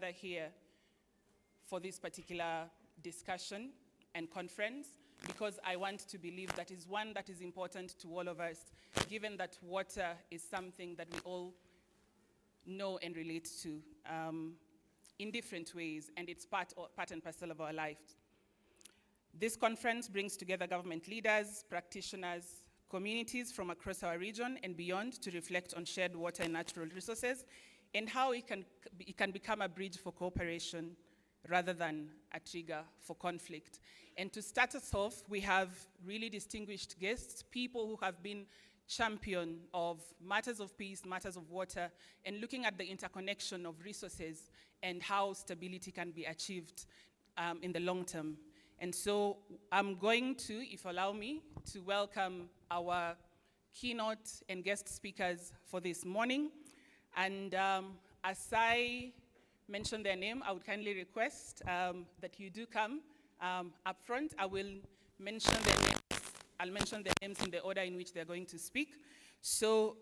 gather here for this particular discussion and conference, because I want to believe that is one that is important to all of us, given that water is something that we all know and relate to in different ways, and it's part and parcel of our lives. This conference brings together government leaders, practitioners, communities from across our region and beyond to reflect on shared water and natural resources and how it can become a bridge for cooperation rather than a trigger for conflict. And to start us off, we have really distinguished guests, people who have been champion of matters of peace, matters of water, and looking at the interconnection of resources and how stability can be achieved in the long term. And so I'm going to, if you allow me, to welcome our keynote and guest speakers for this morning. And as I mention their name, I would kindly request that you do come up front. I will mention their names. I'll mention their names in the order in which they're going to speak. So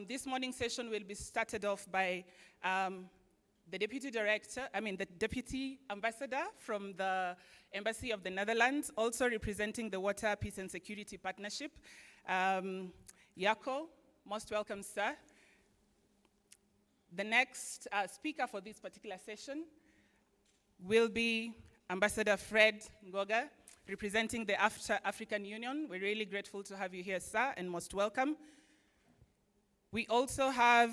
this morning's session will be started off by the Deputy Ambassador from the Embassy of the Netherlands, also representing the Water, Peace and Security Partnership. Jaco, most welcome, sir. The next speaker for this particular session will be Ambassador Fred Ngoga, representing the African Union. We're really grateful to have you here, sir, and most welcome. We also have,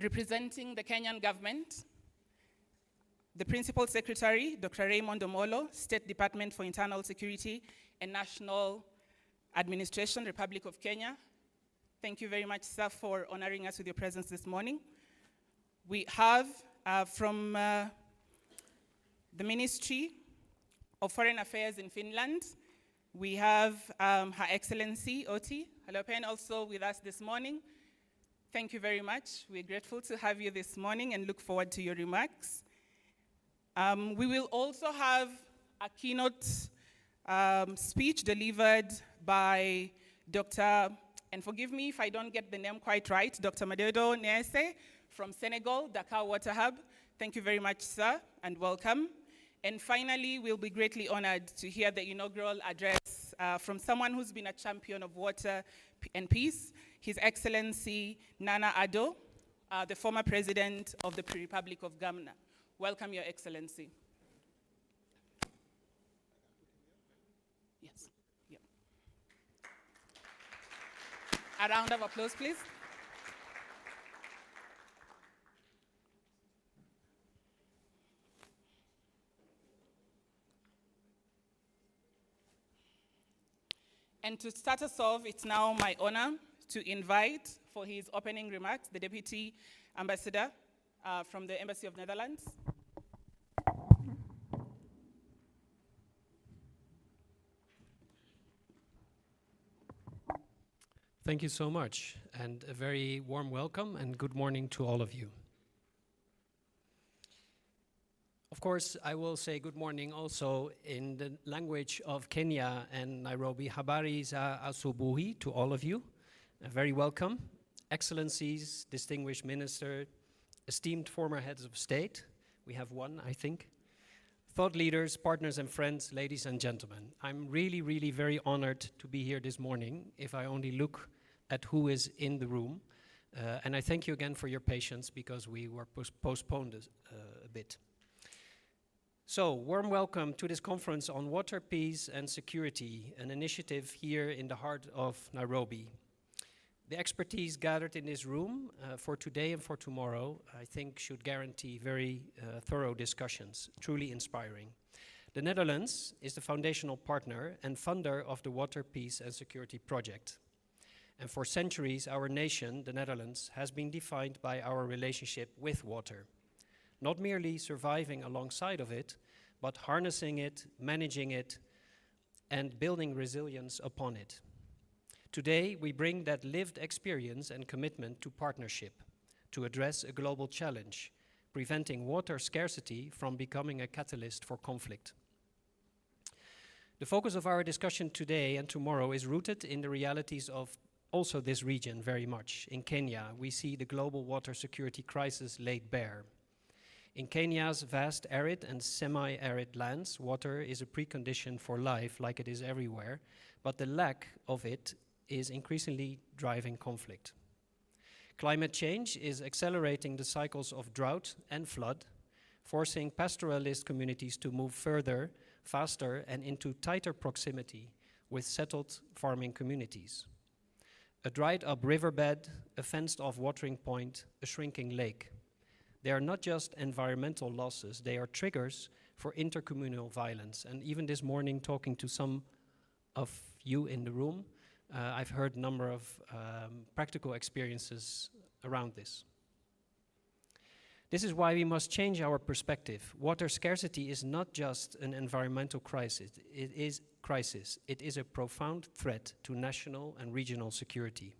representing the Kenyan government, the Principal Secretary, Dr. Raymond Omolo, State Department for Internal Security and National Administration, Republic of Kenya. Thank you very much, sir, for honoring us with your presence this morning. We have from the Ministry of Foreign Affairs in Finland, we have Her Excellency Oti Halopen also with us this morning. Thank you very much. We're grateful to have you this morning and look forward to your remarks. We will also have a keynote speech delivered by Dr., and forgive me if I don't get the name quite right, Dr. Madedo Nese from Senegal, Dakar Water Hub. Thank you very much, sir, and welcome. And finally, we'll be greatly honored to hear the inaugural address from someone who's been a champion of water and peace, His Excellency Nana Addo, the former president of the Republic of Ghana. Welcome, Your Excellency. Yes. Yep. A round of applause, please. And to start us off, it's now my honor to invite for his opening remarks the Deputy Ambassador from the Embassy of Netherlands. Thank you so much, and a very warm welcome and good morning to all of you. Of course, I will say good morning also in the language of Kenya and Nairobi. Habari za asubuhi to all of you. Very welcome. Excellencies, distinguished minister, esteemed former heads of state. We have one, I think. Thought leaders, partners and friends, ladies and gentlemen. I'm really, really very honored to be here this morning, if I only look at who is in the room. And I thank you again for your patience because we were postponed a bit. So, warm welcome to this conference on water, peace and security, an initiative here in the heart of Nairobi. The expertise gathered in this room for today and for tomorrow, I think, should guarantee very thorough discussions, truly inspiring. The Netherlands is the foundational partner and funder of the Water, Peace and Security Project. And for centuries, our nation, the Netherlands, has been defined by our relationship with water. Not merely surviving alongside of it, but harnessing it, managing it, and building resilience upon it. Today, we bring that lived experience and commitment to partnership to address a global challenge, preventing water scarcity from becoming a catalyst for conflict. The focus of our discussion today and tomorrow is rooted in the realities of also this region very much. In Kenya, we see the global water security crisis laid bare. In Kenya's vast arid and semi-arid lands, water is a precondition for life like it is everywhere, but the lack of it is increasingly driving conflict. Climate change is accelerating the cycles of drought and flood, forcing pastoralist communities to move further, faster, and into tighter proximity with settled farming communities. A dried up riverbed, a fenced off watering point, a shrinking lake. They are not just environmental losses, they are triggers for intercommunal violence. And even this morning, talking to some of you in the room, I've heard a number of practical experiences around this. This is why we must change our perspective. Water scarcity is not just an environmental crisis. It is a profound threat to national and regional security.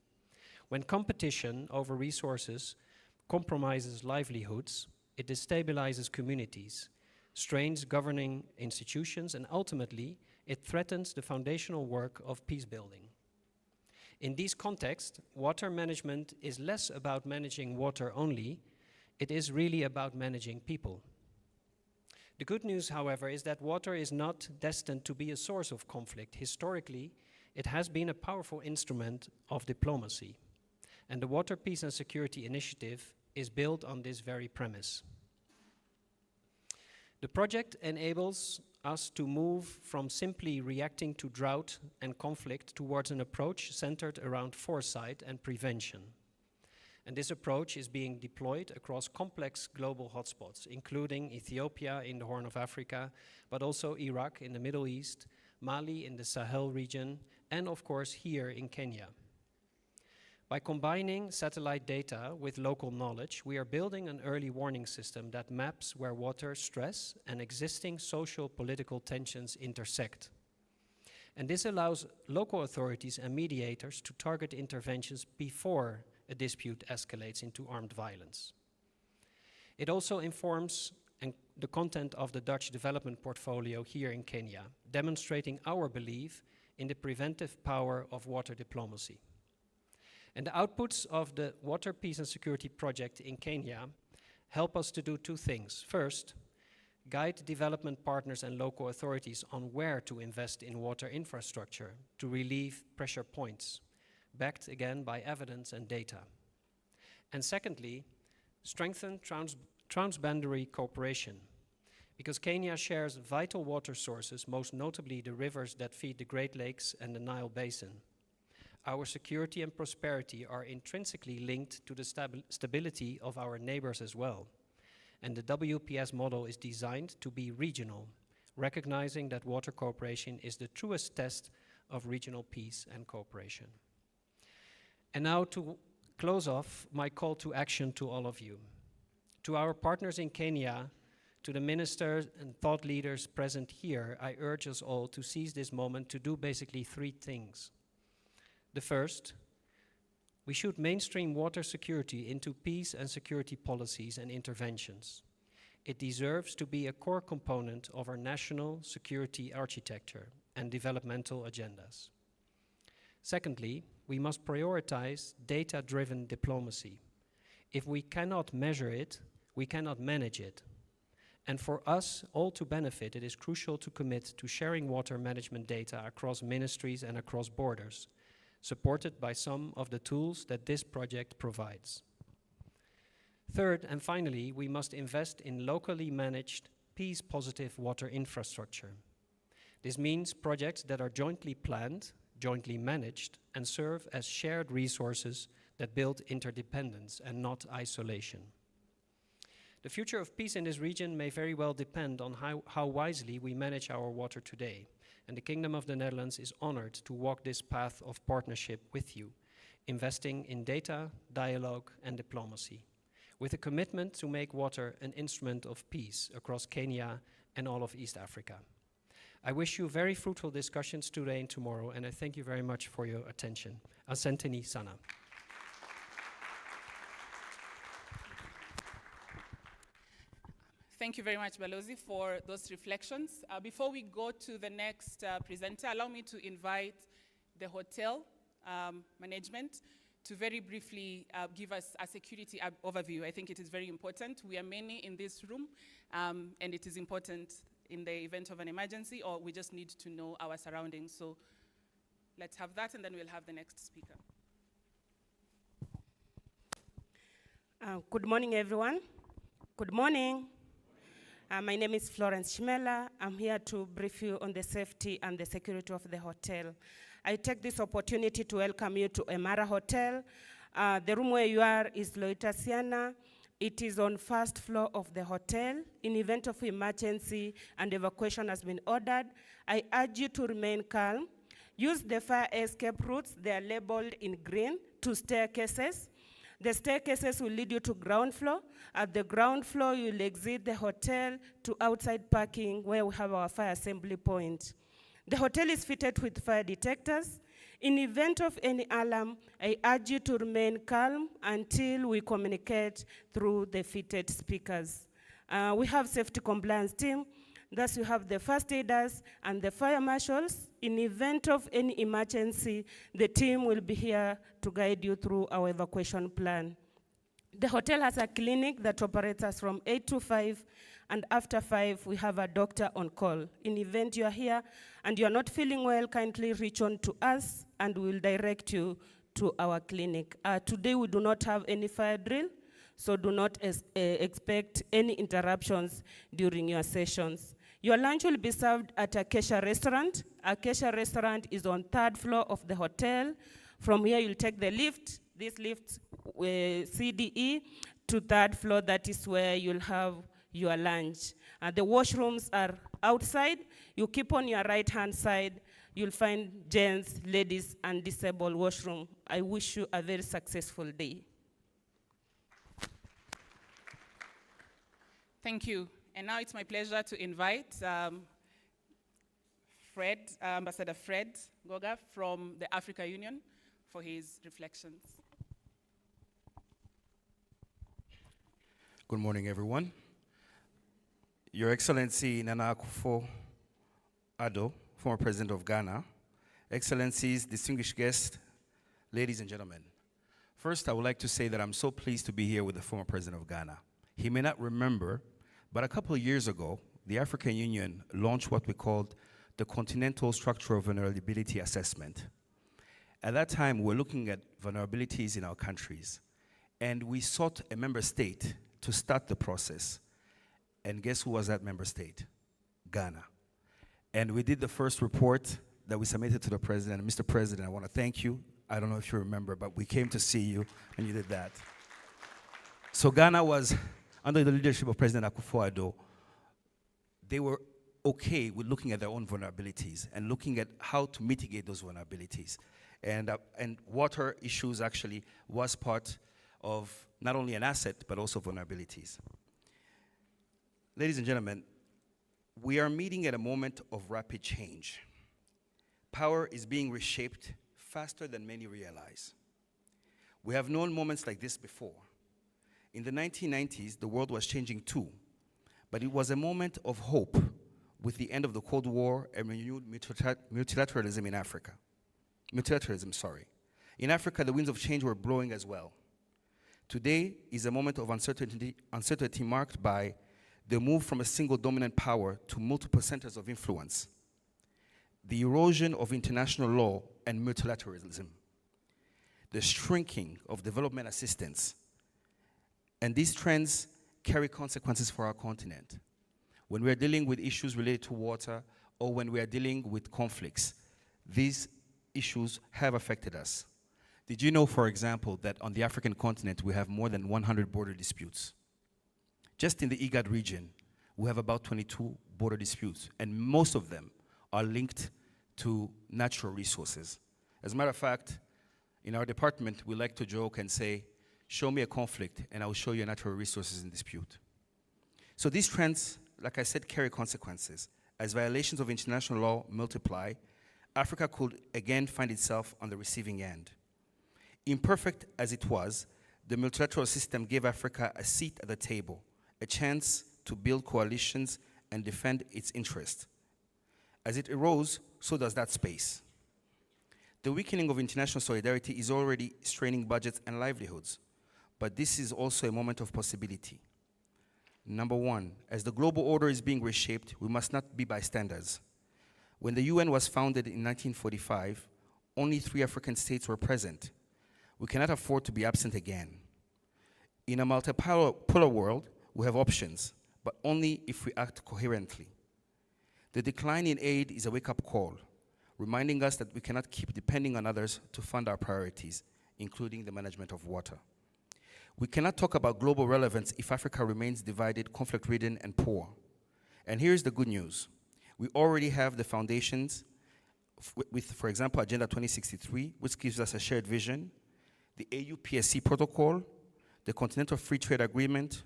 When competition over resources compromises livelihoods, it destabilizes communities, strains governing institutions, and ultimately, it threatens the foundational work of peace building. In these contexts, water management is less about managing water only, it is really about managing people. The good news, however, is that water is not destined to be a source of conflict. Historically, it has been a powerful instrument of diplomacy. And the Water, Peace and Security Initiative is built on this very premise. The project enables us to move from simply reacting to drought and conflict towards an approach centered around foresight and prevention. And this approach is being deployed across complex global hotspots, including Ethiopia in the Horn of Africa, but also Iraq in the Middle East, Mali in the Sahel region, and of course here in Kenya. By combining satellite data with local knowledge, we are building an early warning system that maps where water stress and existing social political tensions intersect. And this allows local authorities and mediators to target interventions before a dispute escalates into armed violence. It also informs the content of the Dutch development portfolio here in Kenya, demonstrating our belief in the preventive power of water diplomacy. And the outputs of the Water, Peace and Security project in Kenya help us to do two things. First, guide development partners and local authorities on where to invest in water infrastructure to relieve pressure points, backed again by evidence and data. And secondly, strengthen transboundary cooperation, because Kenya shares vital water sources, most notably the rivers that feed the Great Lakes and the Nile Basin. Our security and prosperity are intrinsically linked to the stability of our neighbors as well. And the WPS model is designed to be regional, recognizing that water cooperation is the truest test of regional peace and cooperation. And now to close off, my call to action to all of you. To our partners in Kenya, to the ministers and thought leaders present here, I urge us all to seize this moment to do basically three things. The first, we should mainstream water security into peace and security policies and interventions. It deserves to be a core component of our national security architecture and developmental agendas. Secondly, we must prioritize data-driven diplomacy. If we cannot measure it, we cannot manage it. And for us all to benefit, it is crucial to commit to sharing water management data across ministries and across borders, supported by some of the tools that this project provides. Third, and finally, we must invest in locally managed, peace-positive water infrastructure. This means projects that are jointly planned, jointly managed, and serve as shared resources that build interdependence and not isolation. The future of peace in this region may very well depend on how wisely we manage our water today. And the Kingdom of the Netherlands is honored to walk this path of partnership with you, investing in data, dialogue, and diplomacy, with a commitment to make water an instrument of peace across Kenya and all of East Africa. I wish you very fruitful discussions today and tomorrow, and I thank you very much for your attention. Asanteni sana. Thank you very much, Balozi, for those reflections. Before we go to the next presenter, allow me to invite the hotel management to very briefly give us a security overview. I think it is very important. We are many in this room, and it is important in the event of an emergency, or we just need to know our surroundings. So let's have that, and then we'll have the next speaker. Good morning, everyone. Good morning. My name is Florence Shimela. I'm here to brief you on the safety and the security of the hotel. I take this opportunity to welcome you to Emara Hotel. The room where you are is Loita Siana. It is on first floor of the hotel. In event of emergency and evacuation has been ordered, I urge you to remain calm. Use the fire escape routes. They are labeled in green, 2 staircases. The staircases will lead you to ground floor. At the ground floor, you'll exit the hotel to outside parking where we have our fire assembly point. The hotel is fitted with fire detectors. In event of any alarm, I urge you to remain calm until we communicate through the fitted speakers. We have safety compliance team. Thus, you have the first aiders and the fire marshals. In event of any emergency, the team will be here to guide you through our evacuation plan. The hotel has a clinic that operates us from 8 to 5, and after 5, we have a doctor on call. In event you are here and you are not feeling well, kindly reach on to us and we'll direct you to our clinic. Today we do not have any fire drill, so do not expect any interruptions during your sessions. Your lunch will be served at Acacia Restaurant. Acacia Restaurant is on 3rd floor of the hotel. From here, you'll take the lift. This lift, CDE, to 3rd floor. That is where you'll have your lunch. The washrooms are outside. You keep on your right-hand side. You'll find gents, ladies, and disabled washroom. I wish you a very successful day. Thank you. And now it's my pleasure to invite Ambassador Fred Goga from the Africa Union for his reflections. Good morning, everyone. Your Excellency Nana Akufo-Addo, former President of Ghana, Excellencies, distinguished guests, ladies and gentlemen. First, I would like to say that I'm so pleased to be here with the former President of Ghana. He may not remember, but a couple of years ago, the African Union launched what we called the Continental Structural Vulnerability Assessment. At that time, we were looking at vulnerabilities in our countries, and we sought a member state to start the process. And guess who was that member state? Ghana. And we did the first report that we submitted to the President. And Mr. President, I want to thank you. I don't know if you remember, but we came to see you, and you did that. So Ghana was, under the leadership of President Akufo-Addo, they were okay with looking at their own vulnerabilities and looking at how to mitigate those vulnerabilities. And water issues actually was part of not only an asset, but also vulnerabilities. Ladies and gentlemen, we are meeting at a moment of rapid change. Power is being reshaped faster than many realize. We have known moments like this before. In the 1990s, the world was changing too, but it was a moment of hope with the end of the Cold War and renewed multilateralism in Africa. In Africa, the winds of change were blowing as well. Today is a moment of uncertainty marked by the move from a single dominant power to multiple centers of influence, the erosion of international law and multilateralism, the shrinking of development assistance, and these trends carry consequences for our continent. When we are dealing with issues related to water or when we are dealing with conflicts, these issues have affected us. Did you know, for example, that on the African continent we have more than 100 border disputes? Just in the IGAD region, we have about 22 border disputes, and most of them are linked to natural resources. As a matter of fact, in our department, we like to joke and say, show me a conflict and I will show you natural resources in dispute. So these trends, like I said, carry consequences. As violations of international law multiply, Africa could again find itself on the receiving end. Imperfect as it was, the multilateral system gave Africa a seat at the table, a chance to build coalitions and defend its interests. As it erodes, so does that space. The weakening of international solidarity is already straining budgets and livelihoods, but this is also a moment of possibility. Number one, as the global order is being reshaped, we must not be bystanders. When the UN was founded in 1945, only 3 African states were present. We cannot afford to be absent again. In a multipolar world, we have options, but only if we act coherently. The decline in aid is a wake-up call, reminding us that we cannot keep depending on others to fund our priorities, including the management of water. We cannot talk about global relevance if Africa remains divided, conflict-ridden, and poor. And here's the good news. We already have the foundations with, for example, Agenda 2063, which gives us a shared vision, the AU PSC protocol, the Continental Free Trade Agreement,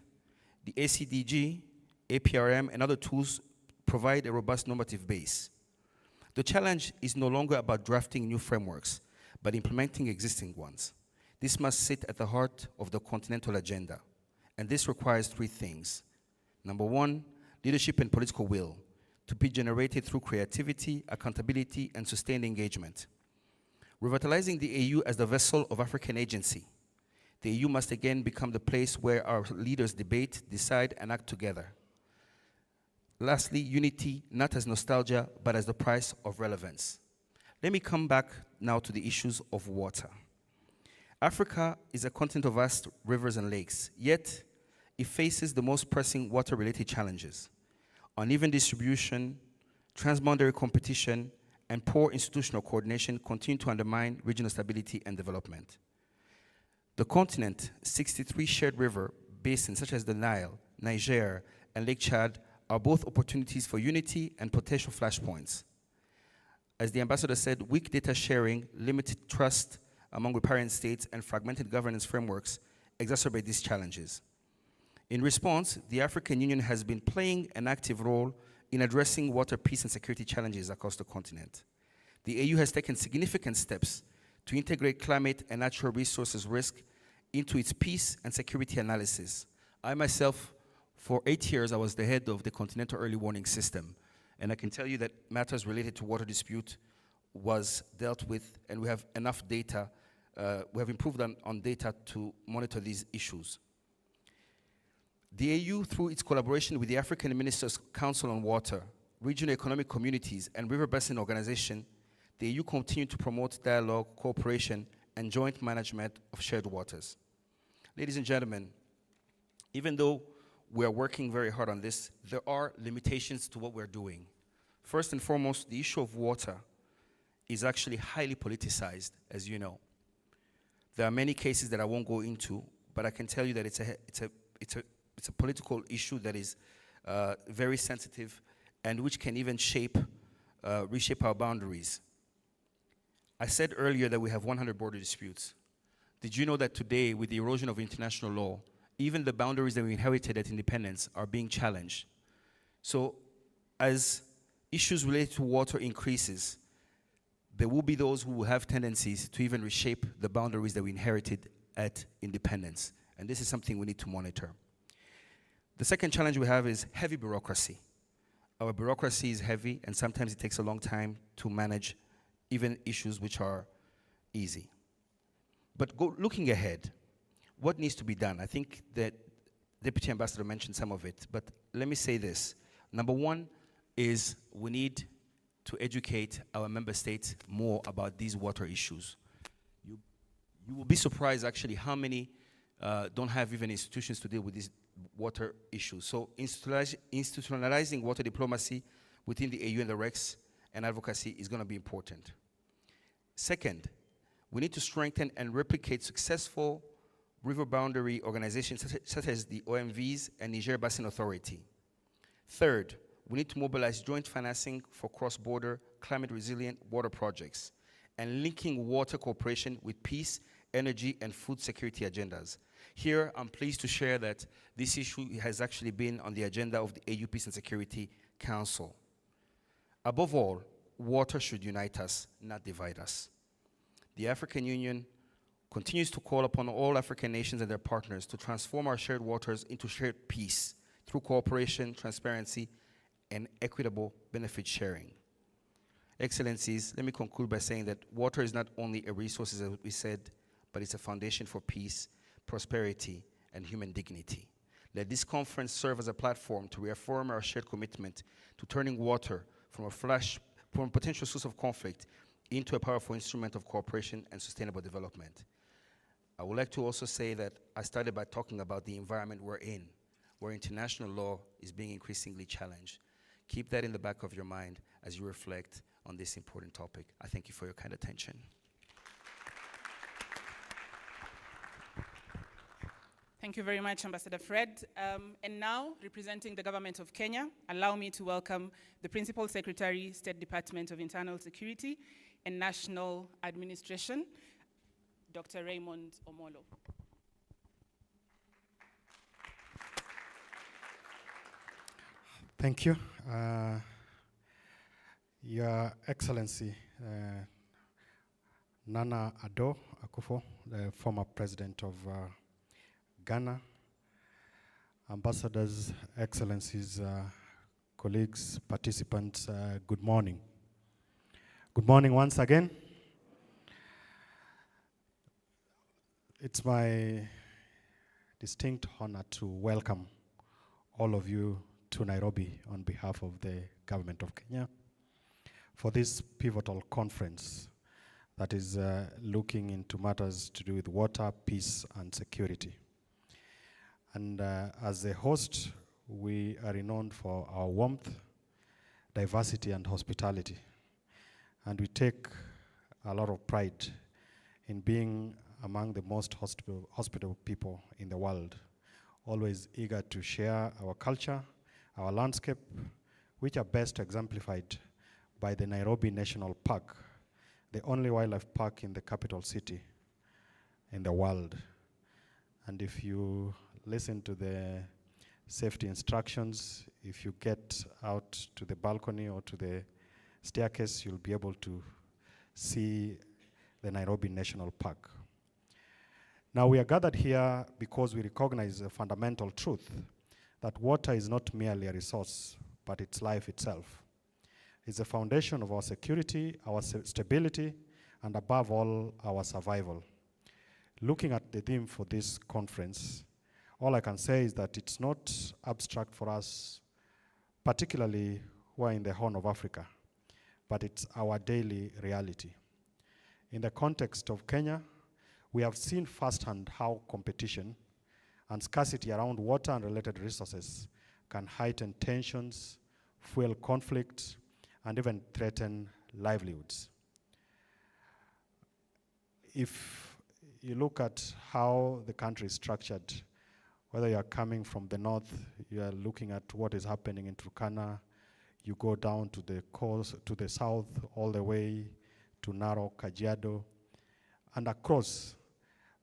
the ACDG, APRM, and other tools provide a robust normative base. The challenge is no longer about drafting new frameworks, but implementing existing ones. This must sit at the heart of the continental agenda, and this requires 3 things. Number 1, leadership and political will, to be generated through creativity, accountability, and sustained engagement. Revitalizing the AU as the vessel of African agency. The AU must again become the place where our leaders debate, decide, and act together. Lastly, unity, not as nostalgia, but as the price of relevance. Let me come back now to the issues of water. Africa is a continent of vast rivers and lakes, yet it faces the most pressing water-related challenges. Uneven distribution, transboundary competition, and poor institutional coordination continue to undermine regional stability and development. The continent, 63 shared river basins such as the Nile, Niger, and Lake Chad are both opportunities for unity and potential flashpoints. As the ambassador said, weak data sharing, limited trust among riparian states, and fragmented governance frameworks exacerbate these challenges. In response, the African Union has been playing an active role in addressing water, peace, and security challenges across the continent. The AU has taken significant steps to integrate climate and natural resources risk into its peace and security analysis. I myself, for 8 years, I was the head of the Continental Early Warning System, and I can tell you that matters related to water dispute was dealt with, and we have enough data, we have improved on data to monitor these issues. The AU, through its collaboration with the African Ministers' Council on Water, regional economic communities, and river basin organization, the AU continued to promote dialogue, cooperation, and joint management of shared waters. Ladies and gentlemen, even though we are working very hard on this, there are limitations to what we're doing. First and foremost, the issue of water is actually highly politicized, as you know. There are many cases that I won't go into, but I can tell you that it's a political issue that is very sensitive and which can even reshape our boundaries. I said earlier that we have 100 border disputes. Did you know that today, with the erosion of international law, even the boundaries that we inherited at independence are being challenged? So, as issues related to water increases, there will be those who will have tendencies to even reshape the boundaries that we inherited at independence. And this is something we need to monitor. The second challenge we have is heavy bureaucracy. Our bureaucracy is heavy, and sometimes it takes a long time to manage even issues which are easy. But looking ahead, what needs to be done? I think that Deputy Ambassador mentioned some of it, but let me say this. Number 1 is we need to educate our member states more about these water issues. You will be surprised actually how many don't have even institutions to deal with these water issues. So institutionalizing water diplomacy within the AU and the REX and advocacy is going to be important. Second, we need to strengthen and replicate successful river boundary organizations such as the OMVs and Niger Basin Authority. Third, we need to mobilize joint financing for cross-border climate-resilient water projects and linking water cooperation with peace, energy, and food security agendas. Here, I'm pleased to share that this issue has actually been on the agenda of the AU Peace and Security Council. Above all, water should unite us, not divide us. The African Union continues to call upon all African nations and their partners to transform our shared waters into shared peace through cooperation, transparency, and equitable benefit sharing. Excellencies, let me conclude by saying that water is not only a resource, as we said, but it's a foundation for peace, prosperity, and human dignity. Let this conference serve as a platform to reaffirm our shared commitment to turning water from a potential source of conflict into a powerful instrument of cooperation and sustainable development. I would like to also say that I started by talking about the environment we're in, where international law is being increasingly challenged. Keep that in the back of your mind as you reflect on this important topic. I thank you for your kind attention. Thank you very much, Ambassador Fred. And now, representing the government of Kenya, allow me to welcome the Principal Secretary, State Department of Internal Security and National Administration, Dr. Raymond Omolo. Thank you. Your Excellency, Nana Addo Akufo, the former president of Ghana, ambassadors, excellencies, colleagues, participants, good morning. Good morning once again. It's my distinct honor to welcome all of you to Nairobi on behalf of the government of Kenya for this pivotal conference that is looking into matters to do with water, peace, and security. And as a host, we are renowned for our warmth, diversity, and hospitality. And we take a lot of pride in being among the most hospitable people in the world, always eager to share our culture, our landscape, which are best exemplified by the Nairobi National Park, the only wildlife park in the capital city in the world. And if you listen to the safety instructions, if you get out to the balcony or to the staircase, you'll be able to see the Nairobi National Park. Now we are gathered here because we recognize a fundamental truth that water is not merely a resource, but it's life itself. It's the foundation of our security, our stability, and above all, our survival. Looking at the theme for this conference, all I can say is that it's not abstract for us, particularly who are in the Horn of Africa, but it's our daily reality. In the context of Kenya, we have seen firsthand how competition and scarcity around water and related resources can heighten tensions, fuel conflict, and even threaten livelihoods. If you look at how the country is structured, whether you are coming from the north, you are looking at what is happening in Turkana, you go down to the coast, to the south, all the way to Narok, Kajiado, and across,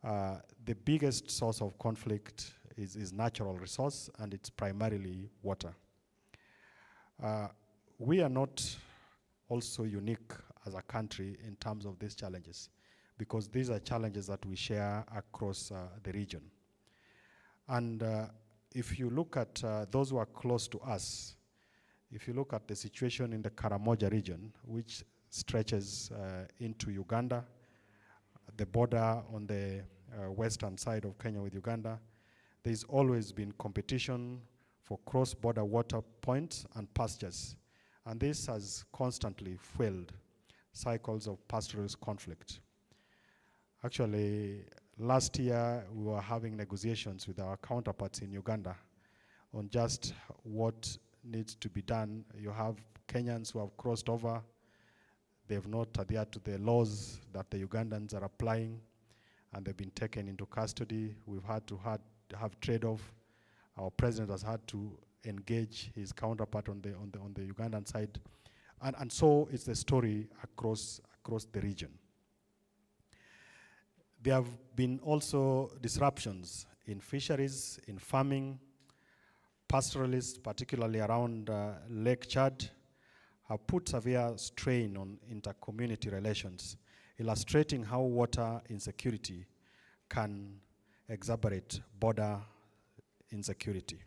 the biggest source of conflict is natural resource, and it's primarily water. We are not also unique as a country in terms of these challenges, because these are challenges that we share across the region. And if you look at those who are close to us, if you look at the situation in the Karamoja region, which stretches into Uganda, the border on the western side of Kenya with Uganda, there's always been competition for cross-border water points and pastures. And this has constantly fueled cycles of pastoralist conflict. Actually, last year we were having negotiations with our counterparts in Uganda on just what needs to be done. You have Kenyans who have crossed over. They've not adhered to the laws that the Ugandans are applying, and they've been taken into custody. We've had to have trade-off. Our president has had to engage his counterpart on the Ugandan side, and so it's the story across the region. There have been also disruptions in fisheries, in farming. Pastoralists, particularly around Lake Chad, have put severe strain on inter-community relations, illustrating how water insecurity can exacerbate border insecurity.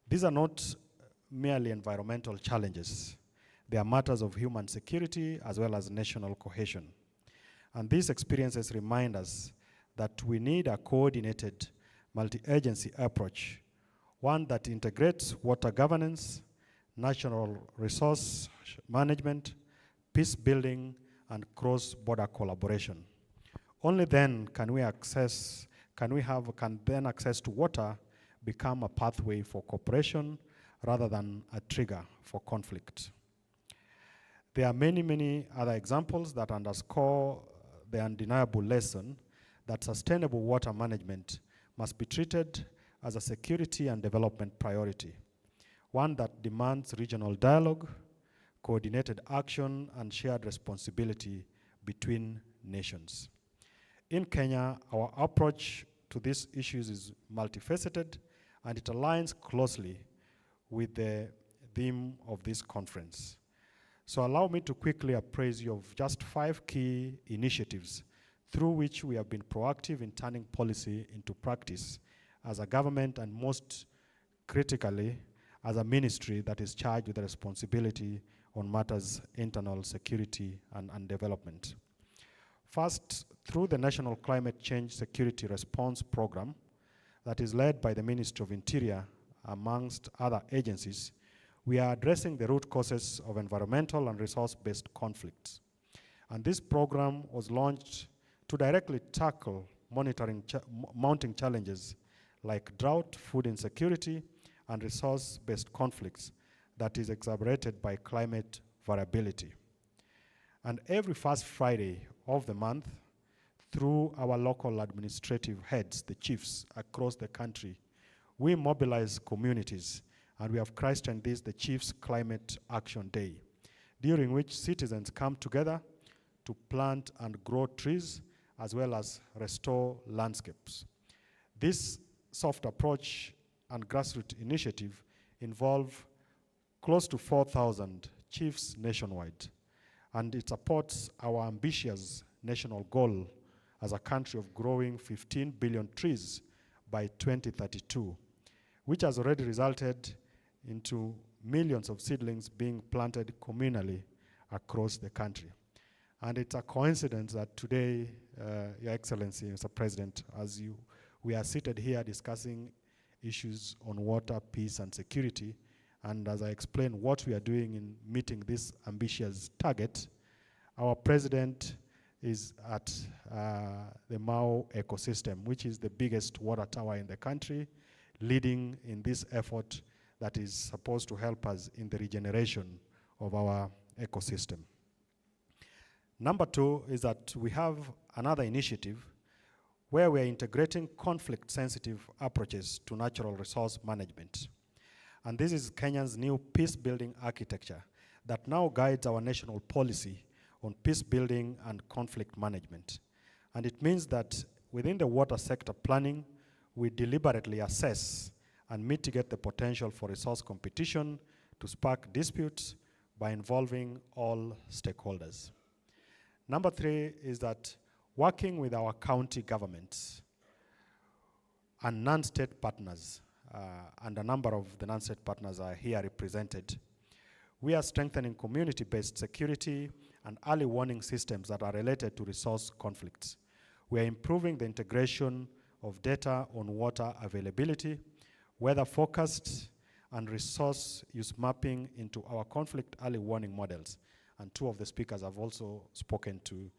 These are not merely environmental challenges. They are matters of human security as well as national cohesion. And these experiences remind us that we need a coordinated multi-agency approach, one that integrates water governance, national resource management, peace building, and cross-border collaboration. Only then can access to water become a pathway for cooperation rather than a trigger for conflict. There are many, many other examples that underscore the undeniable lesson that sustainable water management must be treated as a security and development priority, one that demands regional dialogue, coordinated action, and shared responsibility between nations. In Kenya, our approach to these issues is multifaceted, and it aligns closely with the theme of this conference. So allow me to quickly appraise you of just 5 key initiatives through which we have been proactive in turning policy into practice as a government, and most critically, as a ministry that is charged with the responsibility on matters internal security and development. First, through the National Climate Change Security Response Program that is led by the Ministry of Interior, amongst other agencies, we are addressing the root causes of environmental and resource-based conflicts. And this program was launched to directly tackle mounting challenges like drought, food insecurity, and resource-based conflicts that is exacerbated by climate variability. And every first Friday of the month, through our local administrative heads, the chiefs across the country, we mobilize communities, and we have christened this the Chiefs Climate Action Day, during which citizens come together to plant and grow trees as well as restore landscapes. This soft approach and grassroots initiative involve close to 4,000 chiefs nationwide, and it supports our ambitious national goal as a country of growing 15 billion trees by 2032, which has already resulted into millions of seedlings being planted communally across the country. And it's a coincidence that today, Your Excellency, Mr. President, we are seated here discussing issues on water, peace, and security. And as I explained what we are doing in meeting this ambitious target, our president is at the Mau ecosystem, which is the biggest water tower in the country, leading in this effort that is supposed to help us in the regeneration of our ecosystem. Number 2 is that we have another initiative where we are integrating conflict-sensitive approaches to natural resource management. And this is Kenya's new peace-building architecture that now guides our national policy on peace building and conflict management. And it means that within the water sector planning, we deliberately assess and mitigate the potential for resource competition to spark disputes by involving all stakeholders. Number 3 is that working with our county governments and non-state partners, and a number of the non-state partners are here represented, we are strengthening community-based security and early warning systems that are related to resource conflicts. We are improving the integration of data on water availability, weather-focused, and resource use mapping into our conflict early warning models. And 2 of the speakers have also spoken to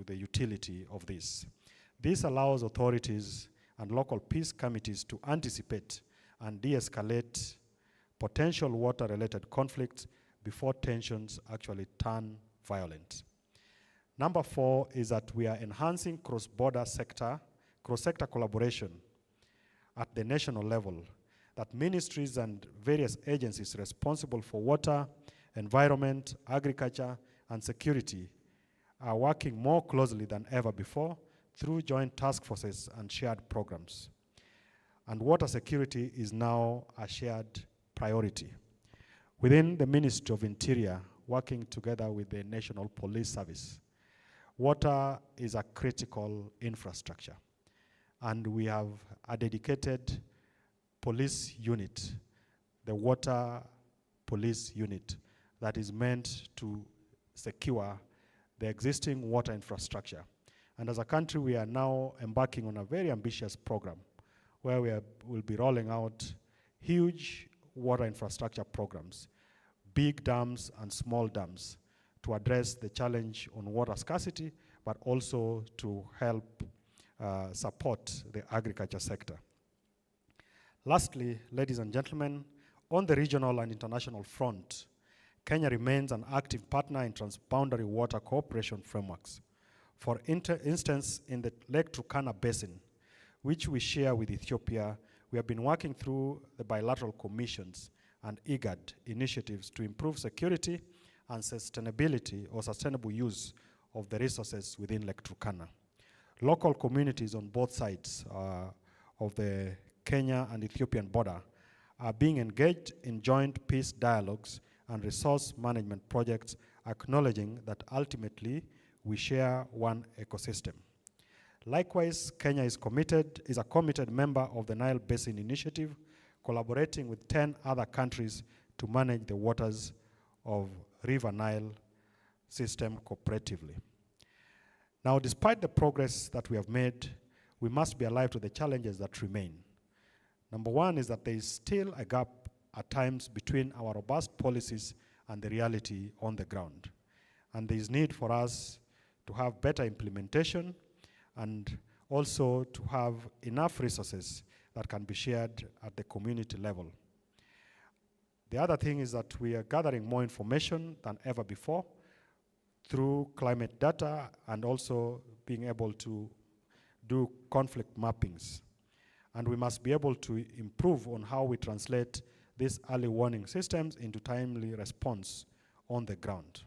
the utility of this. This allows authorities and local peace committees to anticipate and de-escalate potential water-related conflicts before tensions actually turn violent. Number 4 is that we are enhancing cross-sector collaboration at the national level, that ministries and various agencies responsible for water, environment, agriculture, and security are working more closely than ever before through joint task forces and shared programs. And water security is now a shared priority. Within the Ministry of Interior, working together with the National Police Service, water is a critical infrastructure. And we have a dedicated police unit, the Water Police Unit, that is meant to secure the existing water infrastructure. And as a country, we are now embarking on a very ambitious program where we'll be rolling out huge water infrastructure programs, big dams and small dams, to address the challenge on water scarcity, but also to help support the agriculture sector. Lastly, ladies and gentlemen, on the regional and international front, Kenya remains an active partner in transboundary water cooperation frameworks. For instance, in the Lake Turkana Basin, which we share with Ethiopia, we have been working through the bilateral commissions and IGAD initiatives to improve security and sustainability or sustainable use of the resources within Lake Turkana. Local communities on both sides of the Kenya and Ethiopian border are being engaged in joint peace dialogues and resource management projects, acknowledging that ultimately we share one ecosystem. Likewise, Kenya is a committed member of the Nile Basin Initiative, collaborating with 10 other countries to manage the waters of River Nile system cooperatively. Now, despite the progress that we have made, we must be alive to the challenges that remain. Number one is that there is still a gap at times between our robust policies and the reality on the ground. And there is need for us to have better implementation and also to have enough resources that can be shared at the community level. The other thing is that we are gathering more information than ever before through climate data and also being able to do conflict mappings. And we must be able to improve on how we translate these early warning systems into timely response on the ground.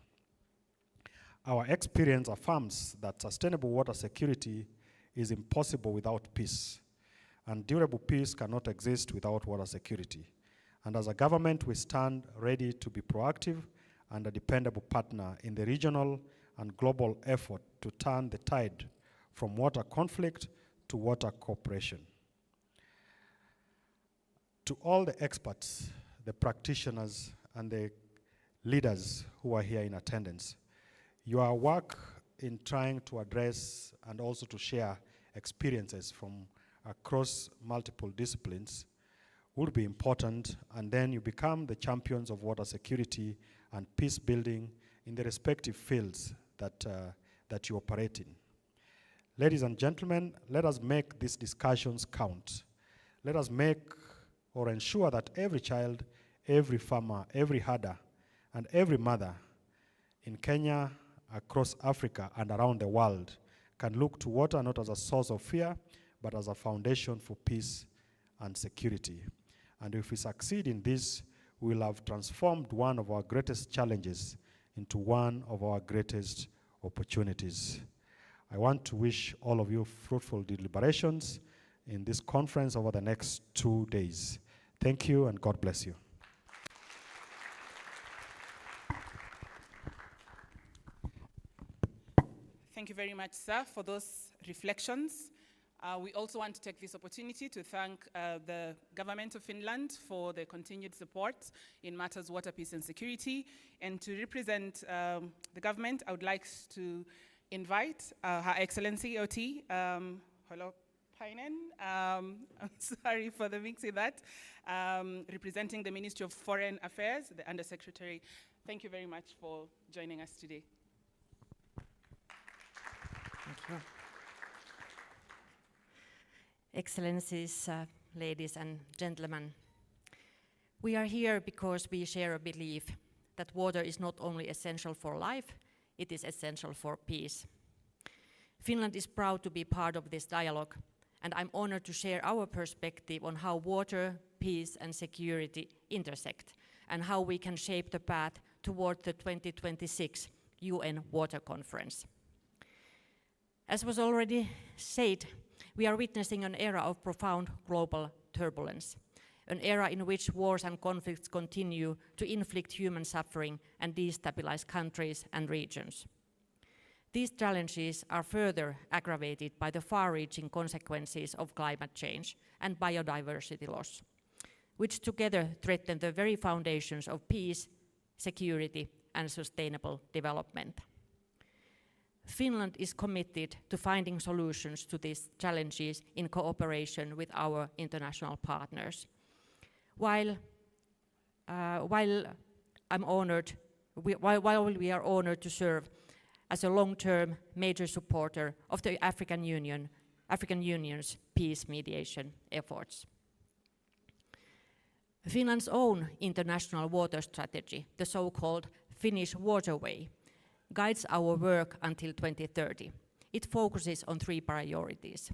Our experience affirms that sustainable water security is impossible without peace, and durable peace cannot exist without water security. And as a government, we stand ready to be proactive and a dependable partner in the regional and global effort to turn the tide from water conflict to water cooperation. To all the experts, the practitioners, and the leaders who are here in attendance, your work in trying to address and also to share experiences from across multiple disciplines would be important, and then you become the champions of water security and peace building in the respective fields that you operate in. Ladies and gentlemen, let us make these discussions count. Let us make or ensure that every child, every farmer, every herder, and every mother in Kenya, across Africa, and around the world can look to water not as a source of fear, but as a foundation for peace and security. And if we succeed in this, we will have transformed one of our greatest challenges into one of our greatest opportunities. I want to wish all of you fruitful deliberations in this conference over the next 2 days. Thank you, and God bless you. Thank you very much, sir, for those reflections. We also want to take this opportunity to thank the government of Finland for the continued support in matters water, peace, and security. And to represent the government, I would like to invite Her Excellency OT, Holopainen, I'm sorry for the mix with that, representing the Ministry of Foreign Affairs, the Undersecretary. Thank you very much for joining us today. Thank you. Excellencies, ladies and gentlemen, we are here because we share a belief that water is not only essential for life, it is essential for peace. Finland is proud to be part of this dialogue, and I'm honored to share our perspective on how water, peace, and security intersect, and how we can shape the path toward the 2026 UN Water Conference. As was already said, we are witnessing an era of profound global turbulence, an era in which wars and conflicts continue to inflict human suffering and destabilize countries and regions. These challenges are further aggravated by the far-reaching consequences of climate change and biodiversity loss, which together threaten the very foundations of peace, security, and sustainable development. Finland is committed to finding solutions to these challenges in cooperation with our international partners. While we are honored to serve as a long-term major supporter of the African Union's peace mediation efforts. Finland's own international water strategy, the so-called Finnish Waterway, guides our work until 2030. It focuses on 3 priorities.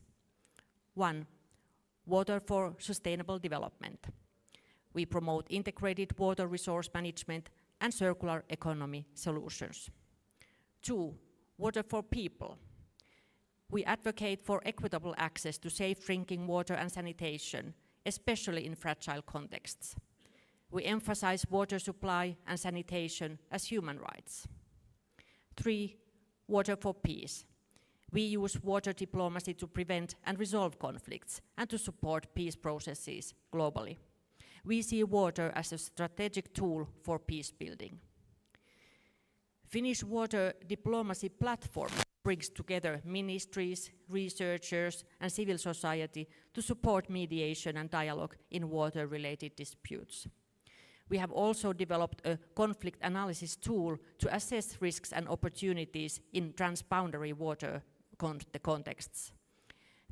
1, water for sustainable development. We promote integrated water resource management and circular economy solutions. 2, water for people. We advocate for equitable access to safe drinking water and sanitation, especially in fragile contexts. We emphasize water supply and sanitation as human rights. 3, water for peace. We use water diplomacy to prevent and resolve conflicts and to support peace processes globally. We see water as a strategic tool for peace building. Finnish water diplomacy platform brings together ministries, researchers, and civil society to support mediation and dialogue in water-related disputes. We have also developed a conflict analysis tool to assess risks and opportunities in transboundary water contexts.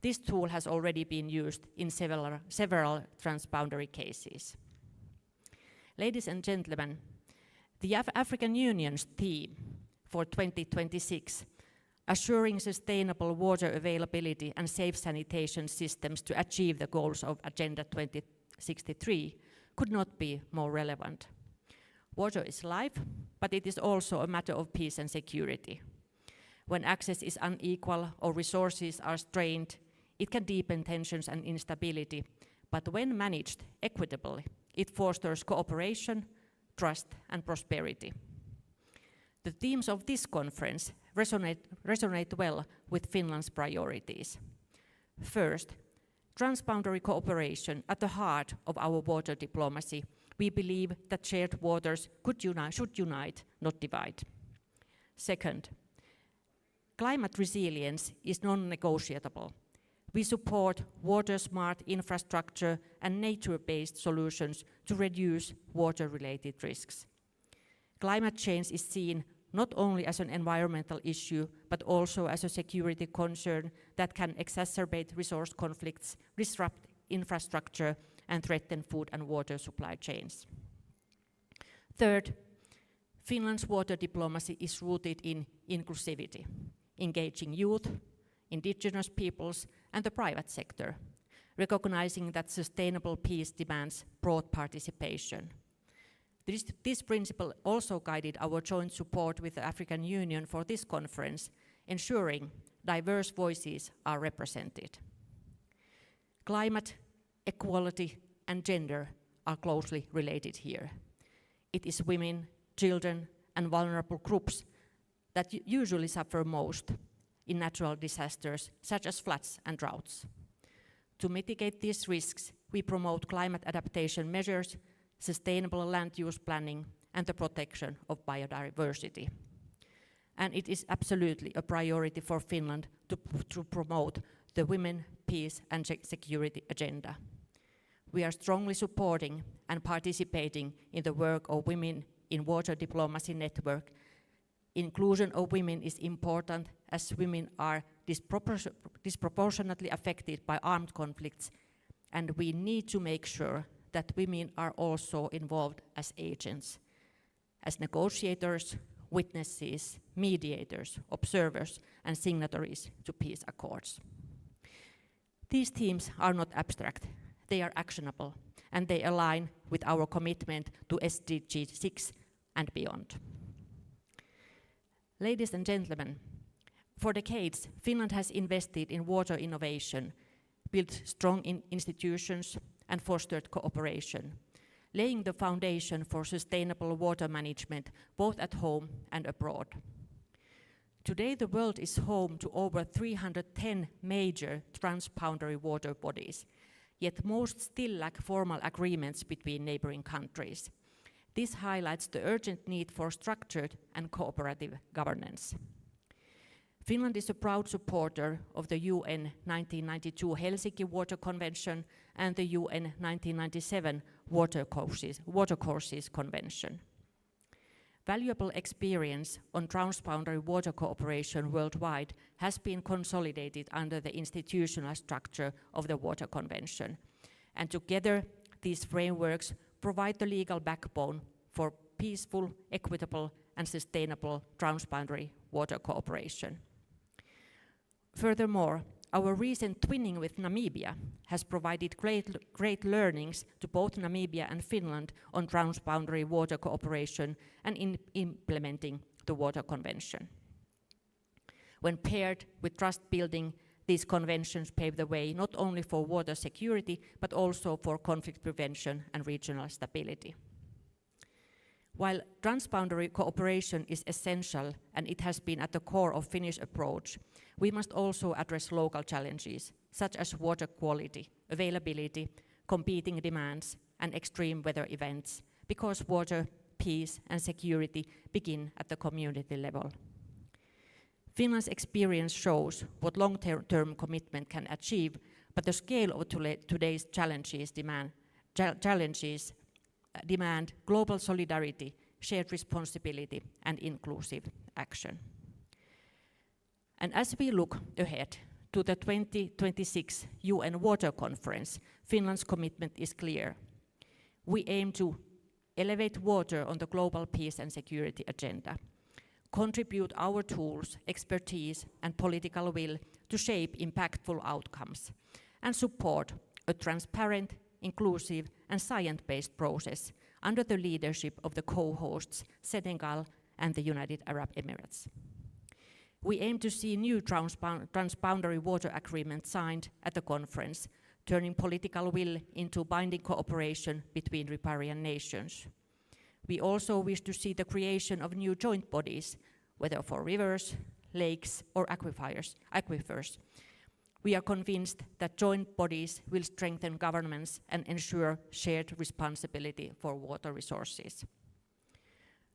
This tool has already been used in several transboundary cases. Ladies and gentlemen, the African Union's theme for 2026, assuring sustainable water availability and safe sanitation systems to achieve the goals of Agenda 2063, could not be more relevant. Water is life, but it is also a matter of peace and security. When access is unequal or resources are strained, it can deepen tensions and instability, but when managed equitably, it fosters cooperation, trust, and prosperity. The themes of this conference resonate well with Finland's priorities. First, transboundary cooperation at the heart of our water diplomacy. We believe that shared waters should unite, not divide. Second, climate resilience is non-negotiable. We support water-smart infrastructure and nature-based solutions to reduce water-related risks. Climate change is seen not only as an environmental issue, but also as a security concern that can exacerbate resource conflicts, disrupt infrastructure, and threaten food and water supply chains. Third, Finland's water diplomacy is rooted in inclusivity, engaging youth, indigenous peoples, and the private sector, recognizing that sustainable peace demands broad participation. This principle also guided our joint support with the African Union for this conference, ensuring diverse voices are represented. Climate, equality, and gender are closely related here. It is women, children, and vulnerable groups that usually suffer most in natural disasters such as floods and droughts. To mitigate these risks, we promote climate adaptation measures, sustainable land use planning, and the protection of biodiversity. And it is absolutely a priority for Finland to promote the Women, Peace and Security agenda. We are strongly supporting and participating in the work of Women in Water Diplomacy Network. Inclusion of women is important as women are disproportionately affected by armed conflicts, and we need to make sure that women are also involved as agents, as negotiators, witnesses, mediators, observers, and signatories to peace accords. These themes are not abstract, they are actionable, and they align with our commitment to SDG 6 and beyond. Ladies and gentlemen, for decades, Finland has invested in water innovation, built strong institutions, and fostered cooperation, laying the foundation for sustainable water management both at home and abroad. Today, the world is home to over 310 major transboundary water bodies, yet most still lack formal agreements between neighboring countries. This highlights the urgent need for structured and cooperative governance. Finland is a proud supporter of the UN 1992 Helsinki Water Convention and the UN 1997 Watercourses Convention. Valuable experience on transboundary water cooperation worldwide has been consolidated under the institutional structure of the Water Convention. And together, these frameworks provide the legal backbone for peaceful, equitable, and sustainable transboundary water cooperation. Furthermore, our recent twinning with Namibia has provided great learnings to both Namibia and Finland on transboundary water cooperation and in implementing the Water Convention. When paired with trust building, these conventions pave the way not only for water security, but also for conflict prevention and regional stability. While transboundary cooperation is essential and it has been at the core of Finnish approach, we must also address local challenges, such as water quality, availability, competing demands, and extreme weather events, because water, peace, and security begin at the community level. Finland's experience shows what long-term commitment can achieve, but the scale of today's challenges demand global solidarity, shared responsibility, and inclusive action. And as we look ahead to the 2026 UN Water Conference, Finland's commitment is clear. We aim to elevate water on the global peace and security agenda, contribute our tools, expertise, and political will to shape impactful outcomes, and support a transparent, inclusive, and science-based process under the leadership of the co-hosts Senegal and the United Arab Emirates. We aim to see new transboundary water agreements signed at the conference, turning political will into binding cooperation between riparian nations. We also wish to see the creation of new joint bodies, whether for rivers, lakes, or aquifers. We are convinced that joint bodies will strengthen governments and ensure shared responsibility for water resources.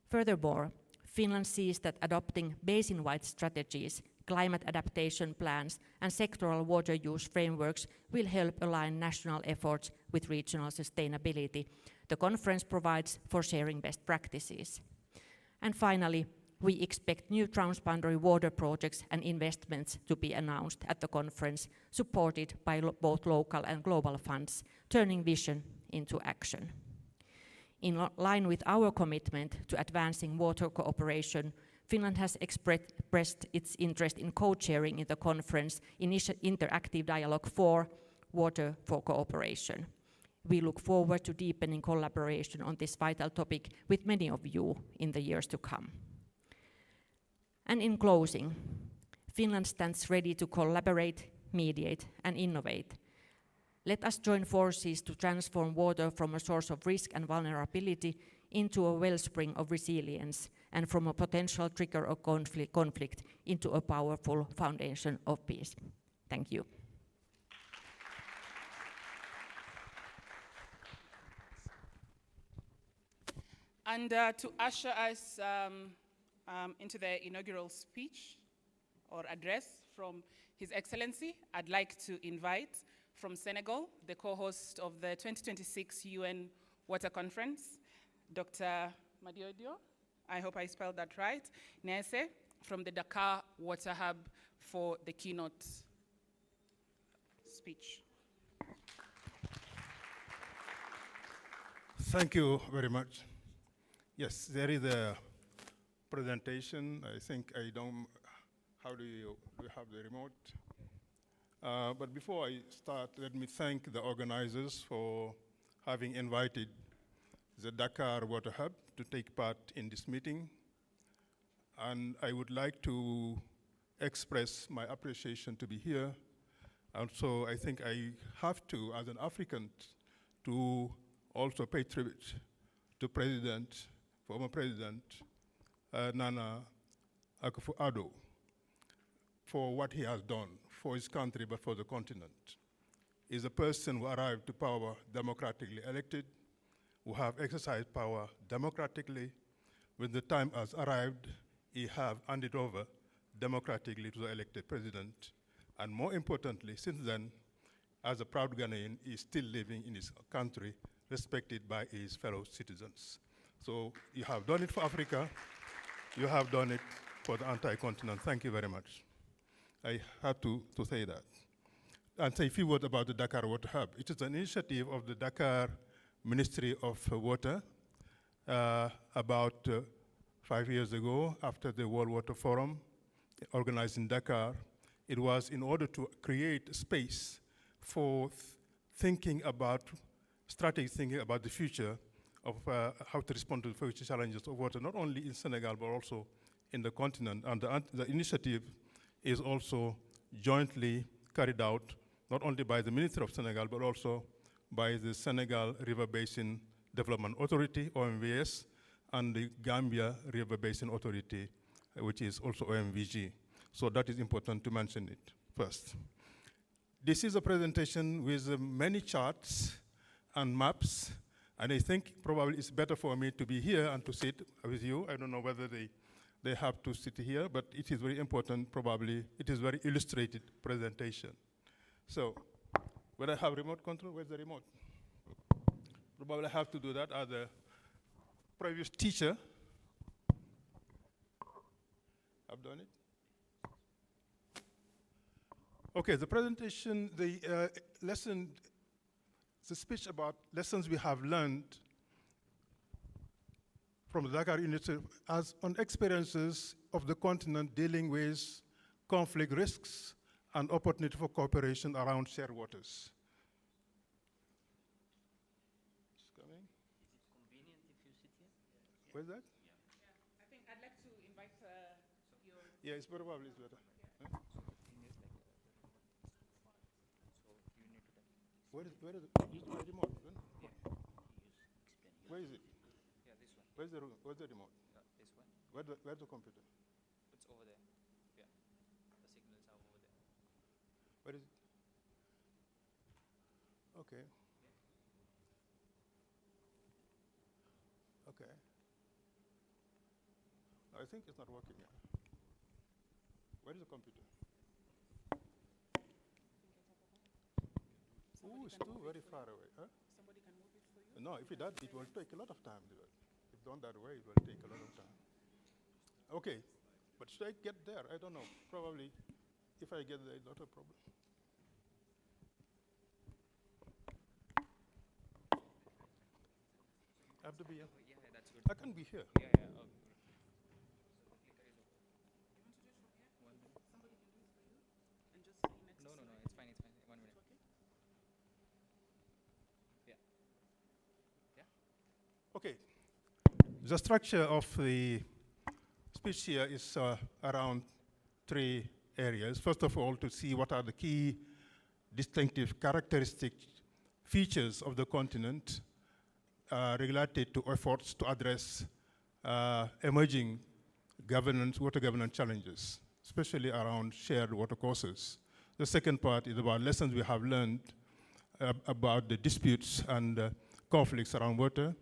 Furthermore, Finland sees that adopting basin-wide strategies, climate adaptation plans, and sectoral water use frameworks will help align national efforts with regional sustainability. The conference provides for sharing best practices. And finally, we expect new transboundary water projects and investments to be announced at the conference, supported by both local and global funds, turning vision into action. In line with our commitment to advancing water cooperation, Finland has expressed its interest in co-chairing in the conference Interactive Dialogue 4, Water for Cooperation. We look forward to deepening collaboration on this vital topic with many of you in the years to come. And in closing, Finland stands ready to collaborate, mediate, and innovate. Let us join forces to transform water from a source of risk and vulnerability into a wellspring of resilience, and from a potential trigger of conflict into a powerful foundation of peace. Thank you. And to usher us into the inaugural speech or address from His Excellency, I'd like to invite from Senegal, the co-host of the 2026 UN Water Conference, Dr. Madiodio, I hope I spelled that right, Nese, from the Dakar Water Hub for the keynote speech. Thank you very much. Yes, there is a presentation. I think I don't, how do you have the remote? But before I start, let me thank the organizers for having invited the Dakar Water Hub to take part in this meeting. And I would like to express my appreciation to be here. And so I think I have to, as an African, to also pay tribute to former President Nana Akufo-Addo for what he has done for his country, but for the continent. He's a person who arrived to power democratically elected, who have exercised power democratically. When the time has arrived, he have handed over democratically to the elected president. And more importantly, since then, as a proud Ghanaian, he is still living in his country, respected by his fellow citizens. So you have done it for Africa, you have done it for the entire continent. Thank you very much. I had to say that. And say a few words about the Dakar Water Hub. It is an initiative of the Dakar Ministry of Water about 5 years ago, after the World Water Forum organized in Dakar. It was in order to create space for strategic thinking about the future of how to respond to the future challenges of water, not only in Senegal, but also in the continent. And the initiative is also jointly carried out, not only by the Ministry of Senegal, but also by the Senegal River Basin Development Authority, OMVS, and the Gambia River Basin Authority, which is also OMVG. So that is important to mention it first. This is a presentation with many charts and maps, and I think probably it's better for me to be here and to sit with you. I don't know whether they have to sit here, but it is very important, probably. It is very illustrated presentation. So, when I have remote control, where's the remote? Probably have to do that as a previous teacher. I've done it. Okay, the presentation, the lesson, the speech about lessons we have learned from the Dakar Initiative as on experiences of the continent dealing with conflict risks and opportunity for cooperation around shared waters. It's coming. Is it convenient if you sit here? Where's that? Yeah. I think I'd like to invite your... Yeah, it's probably it's better. So the thing is like so you need to Where is my remote? Then? yeah. Explain. Where is it? Yeah, this one. Where's the remote? This one. Where's the computer? It's over there. Yeah. The signals are over there. Where is it? Okay. Okay. I think it's not working yet. Where is the computer? Oh, it's too very far away. Huh? Somebody can move it for you? No, if it does, it will take a lot of time. If done that way, it will take a lot of time. Okay, but should I get there? I don't know. Probably, if I get there, it's not a problem. I have to be here. Yeah, that's good. I can be here. Yeah, yeah. Oh, good. So the clicker is open. One minute. Somebody can do it for you and just stay next No, to no, no. it. It's fine. It's fine. 1 minute. Okay. Yeah. Yeah. Okay. The structure of the speech here is around 3 areas. First of all, to see what are the key distinctive characteristic features of the continent related to efforts to address emerging water governance challenges, especially around shared water courses. The second part is about lessons we have learned about the disputes and conflicts around water,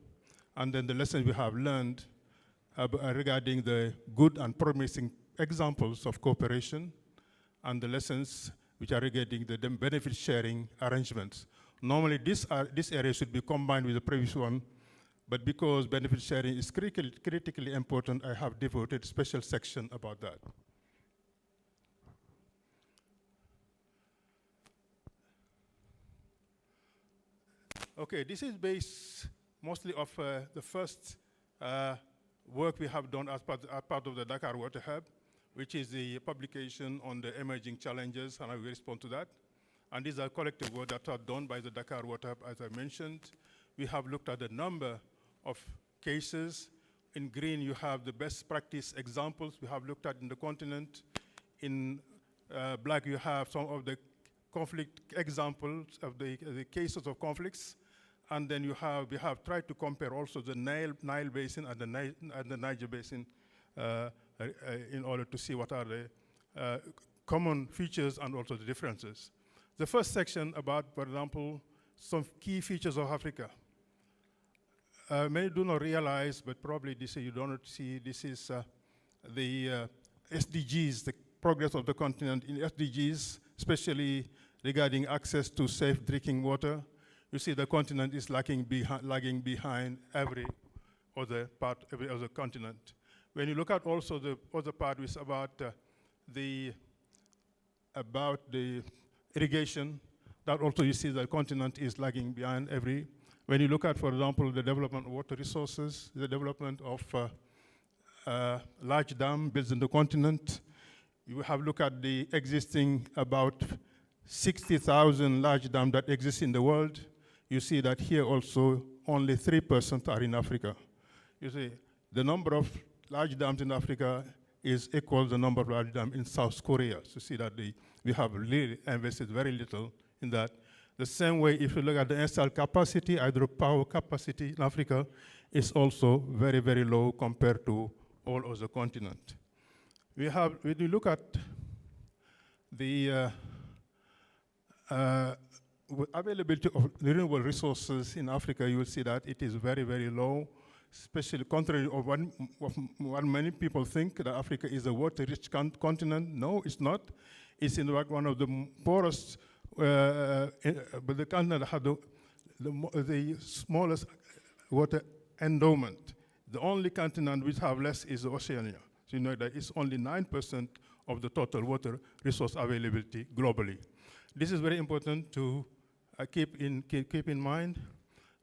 and then the lessons we have learned regarding the good and promising examples of cooperation, and the lessons which are regarding the benefit sharing arrangements. Normally, this area should be combined with the previous one, but because benefit sharing is critically important, I have devoted a special section about that. Okay, this is based mostly of the first work we have done as part of the Dakar Water Hub, which is the publication on the emerging challenges, and I will respond to that. And these are collective work that are done by the Dakar Water Hub, as I mentioned. We have looked at a number of cases. In green, you have the best practice examples we have looked at in the continent. In black, you have some of the conflict examples of the cases of conflicts. And then we have tried to compare also the Nile Basin and the Niger Basin in order to see what are the common features and also the differences. The first section about, for example, some key features of Africa. many do not realize, but probably this you don't see, this is the SDGs, the progress of the continent in SDGs, especially regarding access to safe drinking water. You see the continent is lagging behind every other part, every other continent. When you look at also the other part, which is about the irrigation, that also you see the continent is lagging behind every. When you look at, for example, the development of water resources, the development of large dam built in the continent, you have looked at the existing about 60,000 large dams that exist in the world. You see that here also only 3% are in Africa. You see, the number of large dams in Africa is equal to the number of large dams in South Korea. So you see that we have really invested very little in that. The same way, if you look at the installed capacity, hydropower capacity in Africa is also very, very low compared to all other continents. When you look at the availability of renewable resources in Africa, you will see that it is very, very low, especially contrary of what many people think, that Africa is a water-rich continent. No, it's not. It's in fact one of the poorest, but the continent had the smallest water endowment. The only continent which have less is Oceania. So you know that it's only 9% of the total water resource availability globally. This is very important to keep in mind.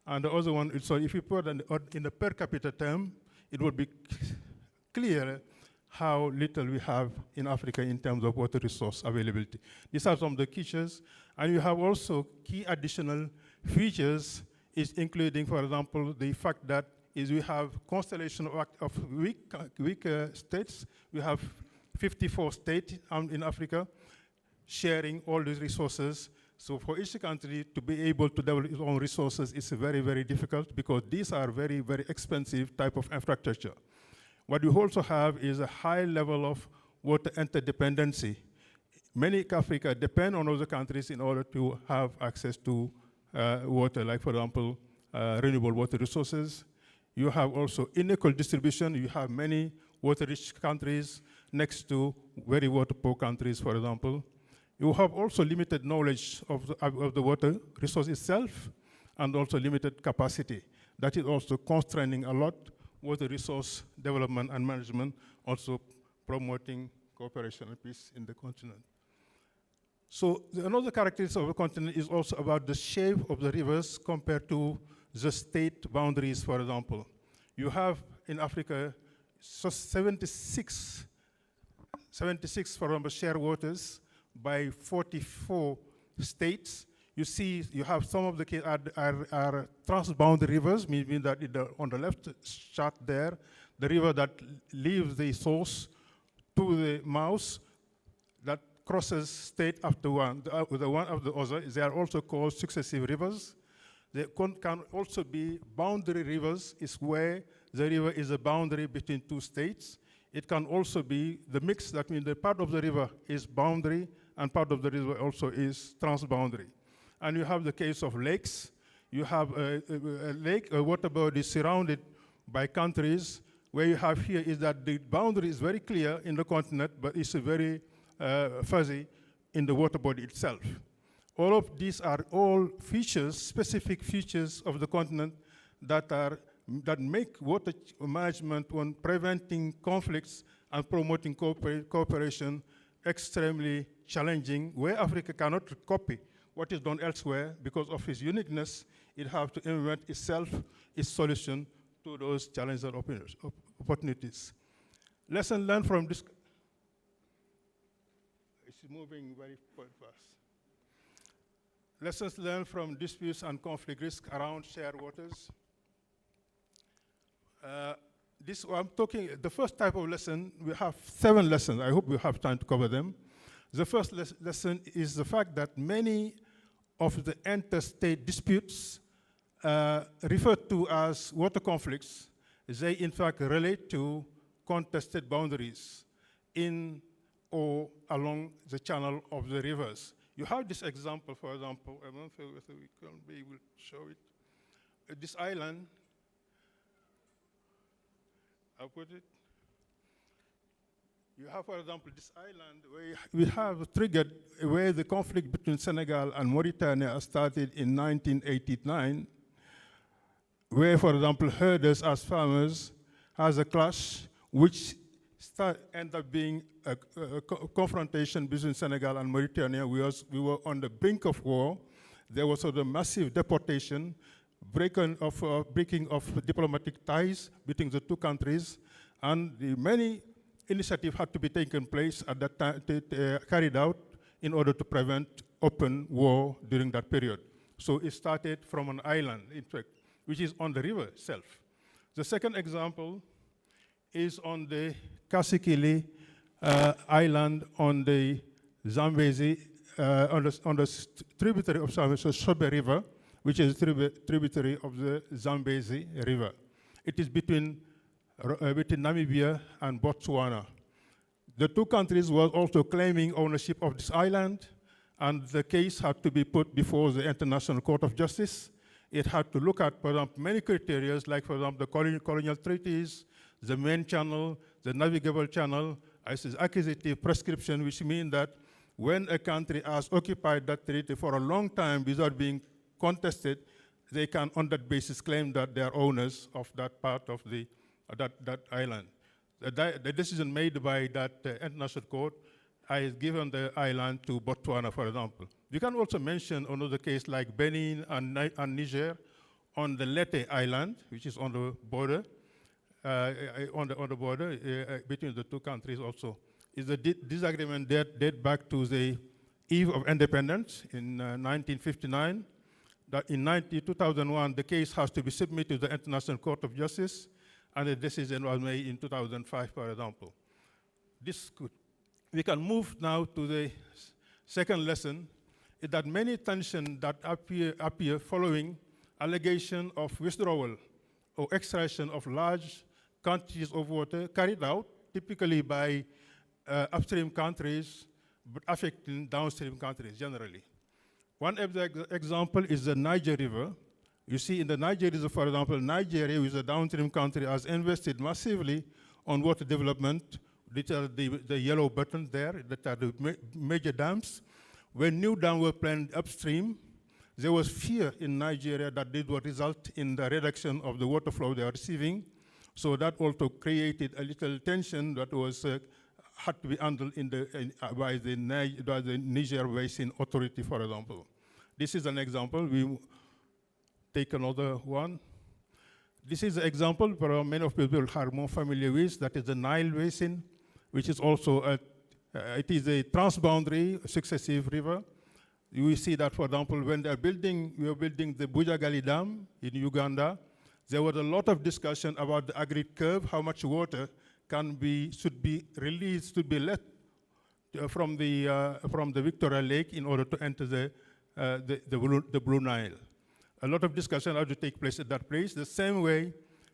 And the other one, so if you put in the per capita term, it would be clear how little we have in Africa in terms of water resource availability. These are some of the features. And you have also key additional features, is including, for example, the fact that we have constellation of weak states. We have 54 states in Africa sharing all these resources. So for each country to be able to develop its own resources is very, very difficult because these are very, very expensive type of infrastructure. What we also have is a high level of water interdependency. Many Africa depend on other countries in order to have access to water, like for example, renewable water resources. You have also unequal distribution. You have many water-rich countries next to very water-poor countries, for example. You have also limited knowledge of the water resource itself and also limited capacity. That is also constraining a lot water resource development and management, also promoting cooperation and peace in the continent. So another characteristic of the continent is also about the shape of the rivers compared to the state boundaries, for example. You have in Africa 76 for example, share waters by 44 states. You see, you have some of the cases are transboundary rivers, meaning that on the left chart there, the river that leaves the source to the mouth, that crosses state after one, the one after the other. They are also called successive rivers. They can also be boundary rivers, is where the river is a boundary between two states. It can also be the mix, that means the part of the river is boundary and part of the river also is transboundary. And you have the case of lakes. You have a lake, a water body surrounded by countries. Where you have here is that the boundary is very clear in the continent, but it's very fuzzy in the water body itself. All of these are all features, specific features of the continent that make water management on preventing conflicts and promoting cooperation extremely challenging, where Africa cannot copy what is done elsewhere because of its uniqueness. It has to invent itself its solution to those challenges and opportunities. Lesson learned from this. It's moving very fast. Lessons learned from disputes and conflict risk around shared waters. I'm talking, the first type of lesson, we have 7 lessons. I hope we have time to cover them. The first lesson is the fact that many of the interstate disputes referred to as water conflicts, they in fact relate to contested boundaries in or along the channel of the rivers. You have this example, for example, I don't know whether we can be able to show it. This island I'll put it. You have, for example, this island where we have triggered where the conflict between Senegal and Mauritania started in 1989, where, for example, herders as farmers has a clash, which end up being a confrontation between Senegal and Mauritania. We were on the brink of war. There was sort of massive deportation, breaking of diplomatic ties between the two countries, and many initiatives had to be taken place at that time, carried out in order to prevent open war during that period. So it started from an island, in fact, which is on the river itself. The second example is on the Kasikili island on the Zambezi, on the tributary of Zambezi, Sobe River, which is a tributary of the Zambezi River. It is between Namibia and Botswana. The two countries were also claiming ownership of this island, and the case had to be put before the International Court of Justice. It had to look at, for example, many criteria, like, for example, the colonial treaties, the main channel, the navigable channel, as acquisitive prescription, which means that when a country has occupied that territory for a long time without being contested, they can, on that basis, claim that they are owners of that part of the that island. The decision made by that international court has given the island to Botswana, for example. You can also mention another case like Benin and Niger on the Leyte Island, which is on the border, between the two countries also. Is the disagreement that date back to the eve of independence in 1959. That in 2001, the case has to be submitted to the International Court of Justice, and the decision was made in 2005, for example. We can move now to the second lesson, is that many tensions that appear following allegation of withdrawal or extraction of large quantities of water carried out typically by upstream countries, but affecting downstream countries generally. One example is the Niger River. You see in the Niger River, for example, Nigeria, which is a downstream country, has invested massively on water development. These are the yellow buttons there, that are the major dams. When new dams were planned upstream, there was fear in Nigeria that this would result in the reduction of the water flow they are receiving. So that also created a little tension that was had to be handled by the Niger Basin Authority, for example. This is an example. We take another one. This is an example for many of people are more familiar with. That is the Nile Basin, which is also it is a transboundary successive river. You will see that, for example, when we were building the Bujagali Dam in Uganda, there was a lot of discussion about the agreed curve, how much water should be released, should be let from the Victoria Lake in order to enter the Blue Nile. A lot of discussion had to take place at that place. The same way,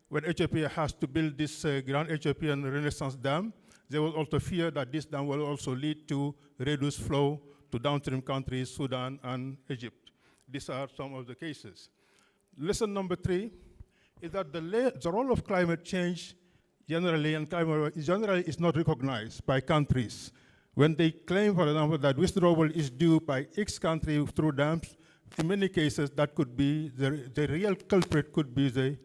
when Ethiopia has to build this Grand Ethiopian Renaissance Dam, there was also fear that this dam will also lead to reduced flow to downstream countries, Sudan and Egypt. These are some of the cases. Lesson number 3 is that the role of climate change generally is not recognized by countries. When they claim, for example, that withdrawal is due by X country through dams, in many cases that could be, the real culprit could be the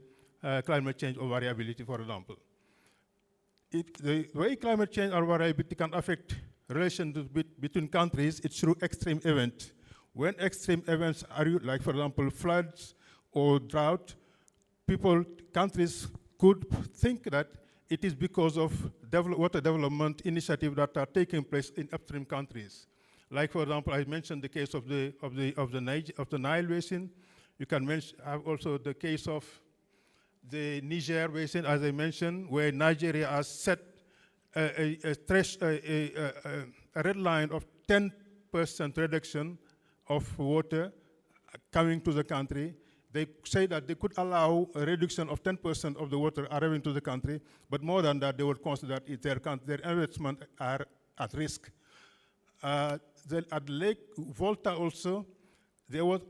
climate change or variability, for example. The way climate change or variability can affect relations between countries, it's through extreme events. When extreme events are, like for example, floods or drought, countries could think that it is because of water development initiatives that are taking place in upstream countries. Like for example, I mentioned the case of the Nile Basin. You can have also the case of the Niger Basin, as I mentioned, where Nigeria has set a red line of 10% reduction of water coming to the country. They say that they could allow a reduction of 10% of the water arriving to the country, but more than that, they would consider that their investment are at risk. At Lake Volta also, there was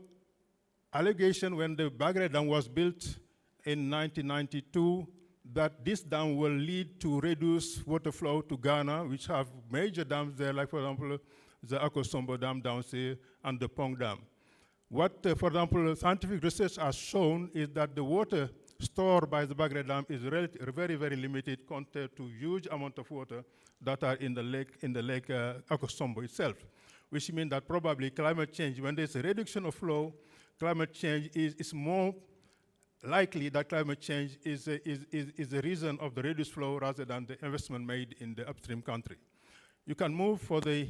allegation when the Bagre Dam was built in 1992 that this dam will lead to reduced water flow to Ghana, which have major dams there, like, for example, the Akosombo Dam down there and the Pong Dam. What, for example, scientific research has shown is that the water stored by the Bagre Dam is very, very limited compared to huge amount of water that are in the lake Akosombo itself, which means that probably climate change, when there's a reduction of flow, climate change is more likely that climate change is the reason of the reduced flow rather than the investment made in the upstream country. You can move for the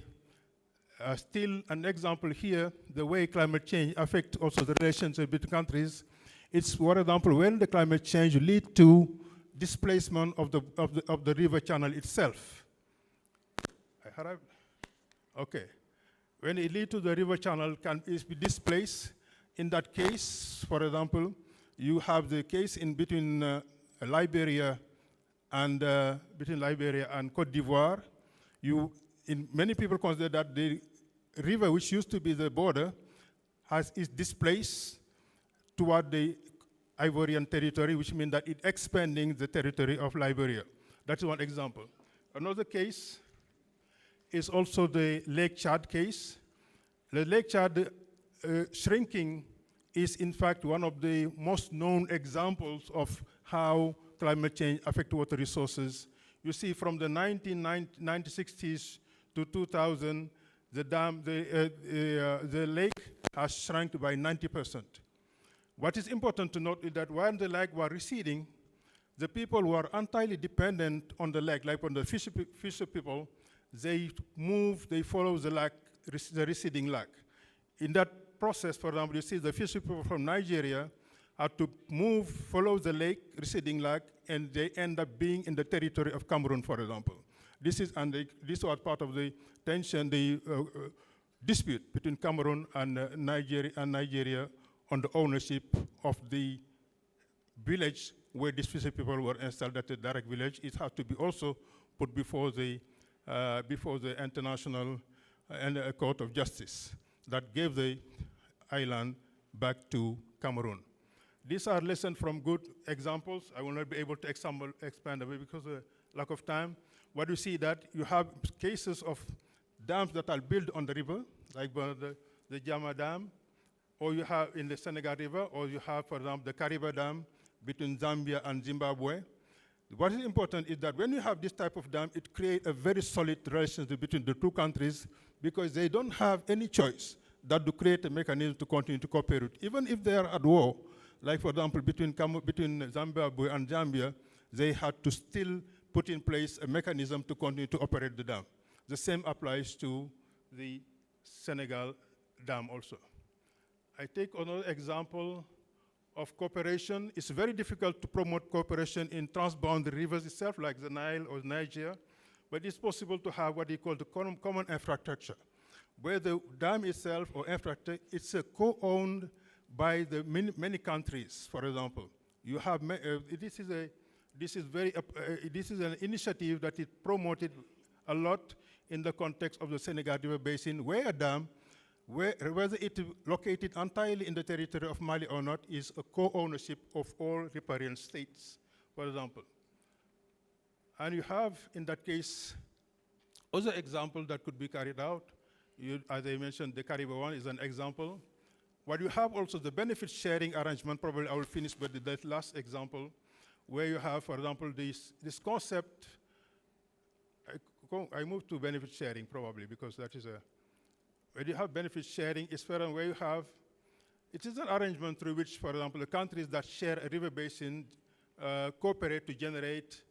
still an example here, the way climate change affects also the relationship between countries. It's, for example, when the climate change lead to displacement of the river channel itself. I arrived? Okay. When it lead to the river channel can be displaced, in that case, for example, you have the case in between Liberia and Cote d'Ivoire. Many people consider that the river, which used to be the border, is displaced toward the Ivorian territory, which means that it's expanding the territory of Liberia. That's one example. Another case is also the Lake Chad case. The Lake Chad shrinking is in fact one of the most known examples of how climate change affects water resources. You see, from the 1960s to 2000, the lake has shrunk by 90%. What is important to note is that when the lake was receding, the people who are entirely dependent on the lake, like on the fisher people, they follow the lake, the receding lake. In that process, for example, you see the fisher people from Nigeria had to follow the lake, receding lake, and they end up being in the territory of Cameroon, for example. This was part of the tension, the dispute between Cameroon and Nigeria on the ownership of the village where these fisher people were installed at the direct village. It had to be also put before the International Court of Justice that gave the island back to Cameroon. These are lessons from good examples. I will not be able to expand away because of lack of time. What you see that you have cases of dams that are built on the river, like the Jama Dam, or you have in the Senegal River, or you have, for example, the Kariba Dam between Zambia and Zimbabwe. What is important is that when you have this type of dam, it creates a very solid relationship between the two countries because they don't have any choice than to create a mechanism to continue to cooperate. Even if they are at war, like for example, between Zimbabwe and Zambia, they had to still put in place a mechanism to continue to operate the dam. The same applies to the Senegal dam also. I take another example of cooperation. It's very difficult to promote cooperation in transboundary rivers itself, like the Nile or Niger, but it's possible to have what you call the common infrastructure, where the dam itself or infrastructure, it's co-owned by the many countries. For example, you have this is an initiative that is promoted a lot in the context of the Senegal River Basin, where a dam, whether it is located entirely in the territory of Mali or not, is a co-ownership of all riparian states, for example. And you have, in that case, other examples that could be carried out. As I mentioned, the Kariba one is an example. What you have also the benefit sharing arrangement, probably I will finish with that last example, where you have, for example, this concept. I move to benefit sharing probably because that is where you have benefit sharing is where you have, it is an arrangement through which, for example, the countries that share a river basin cooperate to generate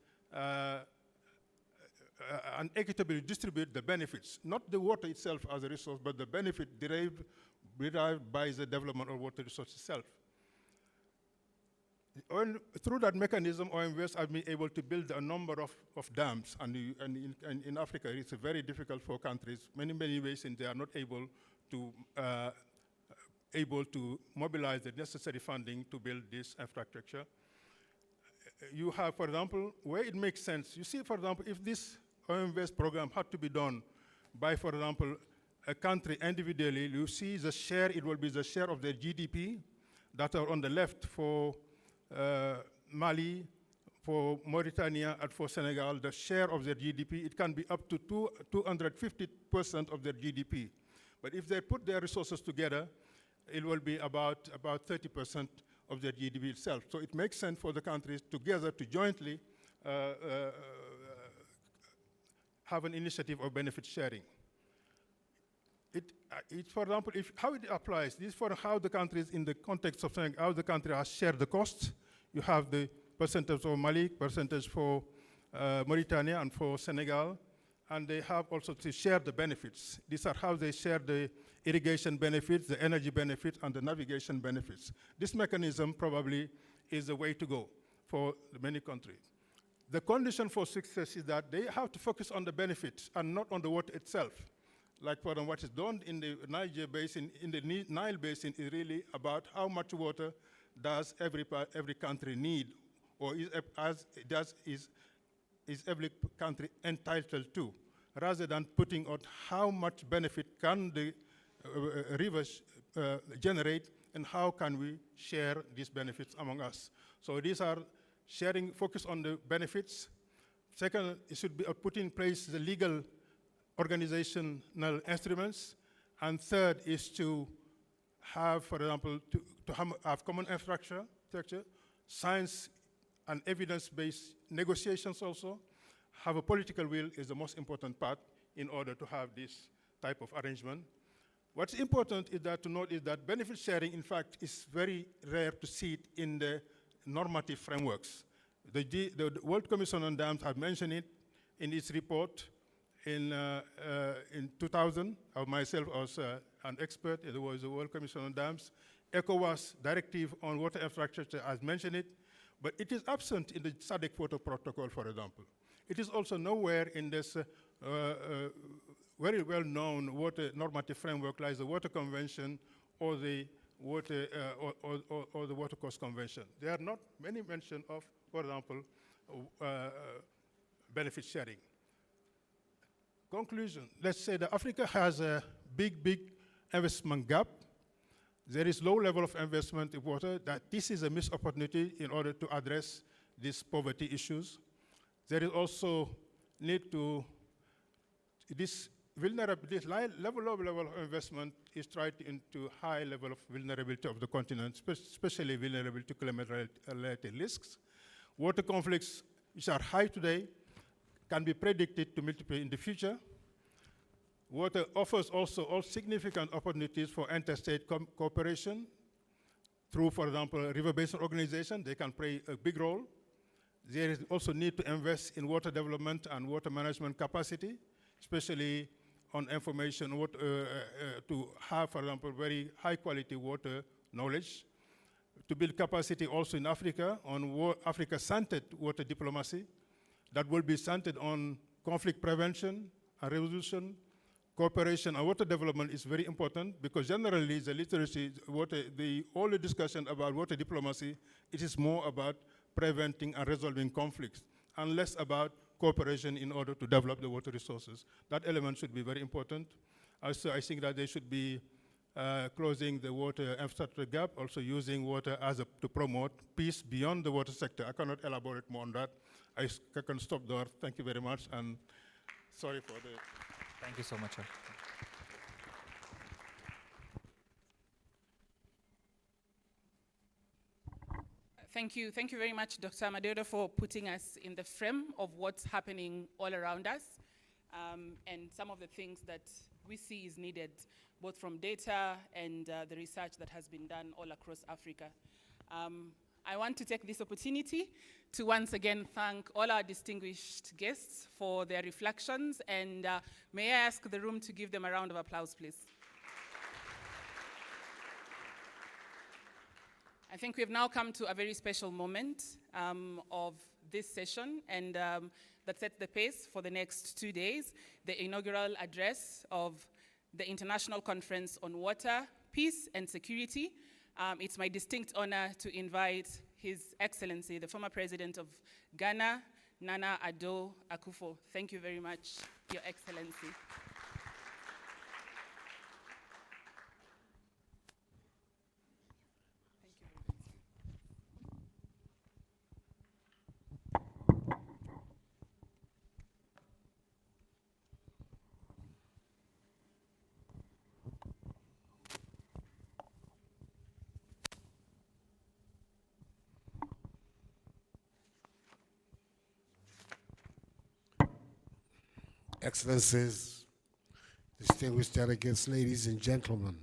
and equitably distribute the benefits, not the water itself as a resource, but the benefit derived by the development of water resource itself. Through that mechanism, OMVS have been able to build a number of dams, and in Africa, it's very difficult for countries. Many basins, they are not able to mobilize the necessary funding to build this infrastructure. You have, for example, where it makes sense. You see, for example, if this OMVS program had to be done by, for example, a country individually, you see the share, it will be the share of their GDP that are on the left for Mali, for Mauritania and for Senegal, the share of their GDP, it can be up to 250% of their GDP. But if they put their resources together, it will be about 30% of their GDP itself. So it makes sense for the countries together to jointly have an initiative of benefit sharing. For example, how it applies, this is for how the countries, in the context of saying how the country has shared the costs. You have the percentage for Mali, percentage for Mauritania and for Senegal, and they have also to share the benefits. These are how they share the irrigation benefits, the energy benefits, and the navigation benefits. This mechanism probably is the way to go for many countries. The condition for success is that they have to focus on the benefits and not on the water itself. Like for what is done in the Niger Basin, in the Nile Basin, is really about how much water does every country need, or is every country entitled to, rather than putting out how much benefit can the rivers generate, and how can we share these benefits among us. So these are sharing, focus on the benefits. Second, it should be put in place the legal organizational instruments. And third is to have, for example, to have common infrastructure, science and evidence-based negotiations also. Have a political will is the most important part in order to have this type of arrangement. What's important is that to note is that benefit sharing, in fact, is very rare to see it in the normative frameworks. The World Commission on Dams have mentioned it in its report in 2000. Myself was an expert. There was the World Commission on Dams. ECOWAS directive on water infrastructure has mentioned it, but it is absent in the SADC Water Protocol, for example. It is also nowhere in this very well-known water normative framework like the Water Convention or the Water or the Water Coast Convention. There are not many mention of, for example, benefit sharing. Conclusion, let's say that Africa has a big investment gap. There is low level of investment in water, that this is a missed opportunity in order to address these poverty issues. There is also need to, this low level of investment is tied into high level of vulnerability of the continent, especially vulnerability to climate-related risks. Water conflicts, which are high today, can be predicted to multiply in the future. Water offers also all significant opportunities for interstate cooperation through, for example, river basin organization. They can play a big role. There is also need to invest in water development and water management capacity, especially on information, to have, for example, very high quality water knowledge. To build capacity also in Africa on Africa-centered water diplomacy that will be centered on conflict prevention and resolution. Cooperation and water development is very important because generally the literacy, all the discussion about water diplomacy, it is more about preventing and resolving conflicts and less about cooperation in order to develop the water resources. That element should be very important. Also, I think that they should be closing the water infrastructure gap, also using water to promote peace beyond the water sector. I cannot elaborate more on that. I can stop there. Thank you very much, and sorry for the... Thank you so much, sir. Thank you very much, Dr. Amadeo, for putting us in the frame of what's happening all around us and some of the things that we see is needed, both from data and the research that has been done all across Africa. I want to take this opportunity to once again thank all our distinguished guests for their reflections, and may I ask the room to give them a round of applause, please. I think we've now come to a very special moment of this session, and that sets the pace for the next 2 days, the inaugural address of the International Conference on Water, Peace and Security. It's my distinct honor to invite His Excellency, the former President of Ghana, Nana Addo Akufo. Thank you very much, Your Excellency. Thank you very much. Excellencies, distinguished delegates, ladies and gentlemen,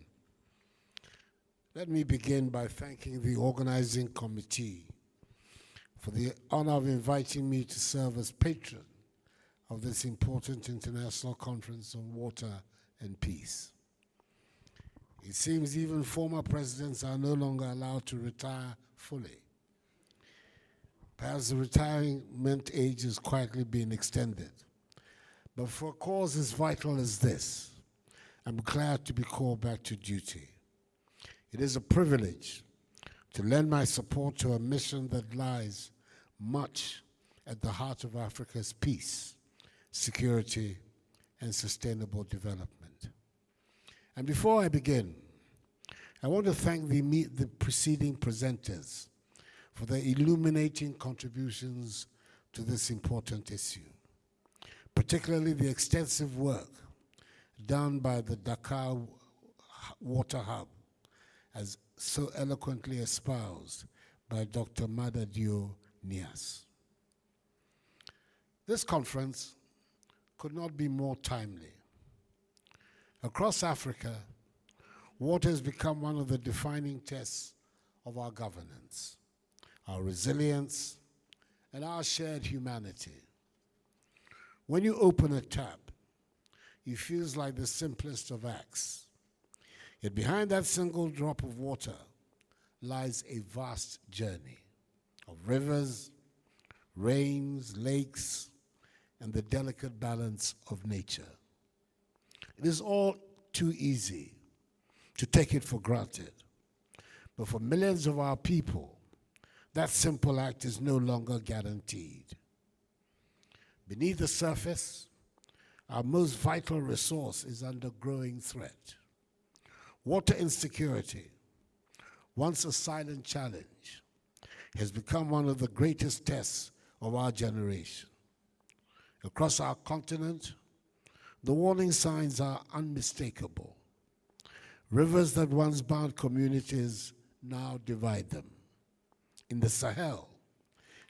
let me begin by thanking the organizing committee for the honor of inviting me to serve as patron of this important international conference on water and peace. It seems even former presidents are no longer allowed to retire fully. Perhaps the retirement age is quietly being extended. But for a cause as vital as this, I'm glad to be called back to duty. It is a privilege to lend my support to a mission that lies much at the heart of Africa's peace, security, and sustainable development. And before I begin, I want to thank the preceding presenters for their illuminating contributions to this important issue, particularly the extensive work done by the Dakar Water Hub, as so eloquently espoused by Dr. Madadio Nias. This conference could not be more timely. Across Africa, water has become one of the defining tests of our governance, our resilience, and our shared humanity. When you open a tap, it feels like the simplest of acts. Yet behind that single drop of water lies a vast journey of rivers, rains, lakes, and the delicate balance of nature. It is all too easy to take it for granted. But for millions of our people, that simple act is no longer guaranteed. Beneath the surface, our most vital resource is under growing threat. Water insecurity, once a silent challenge, has become one of the greatest tests of our generation. Across our continent, the warning signs are unmistakable. Rivers that once bound communities now divide them. In the Sahel,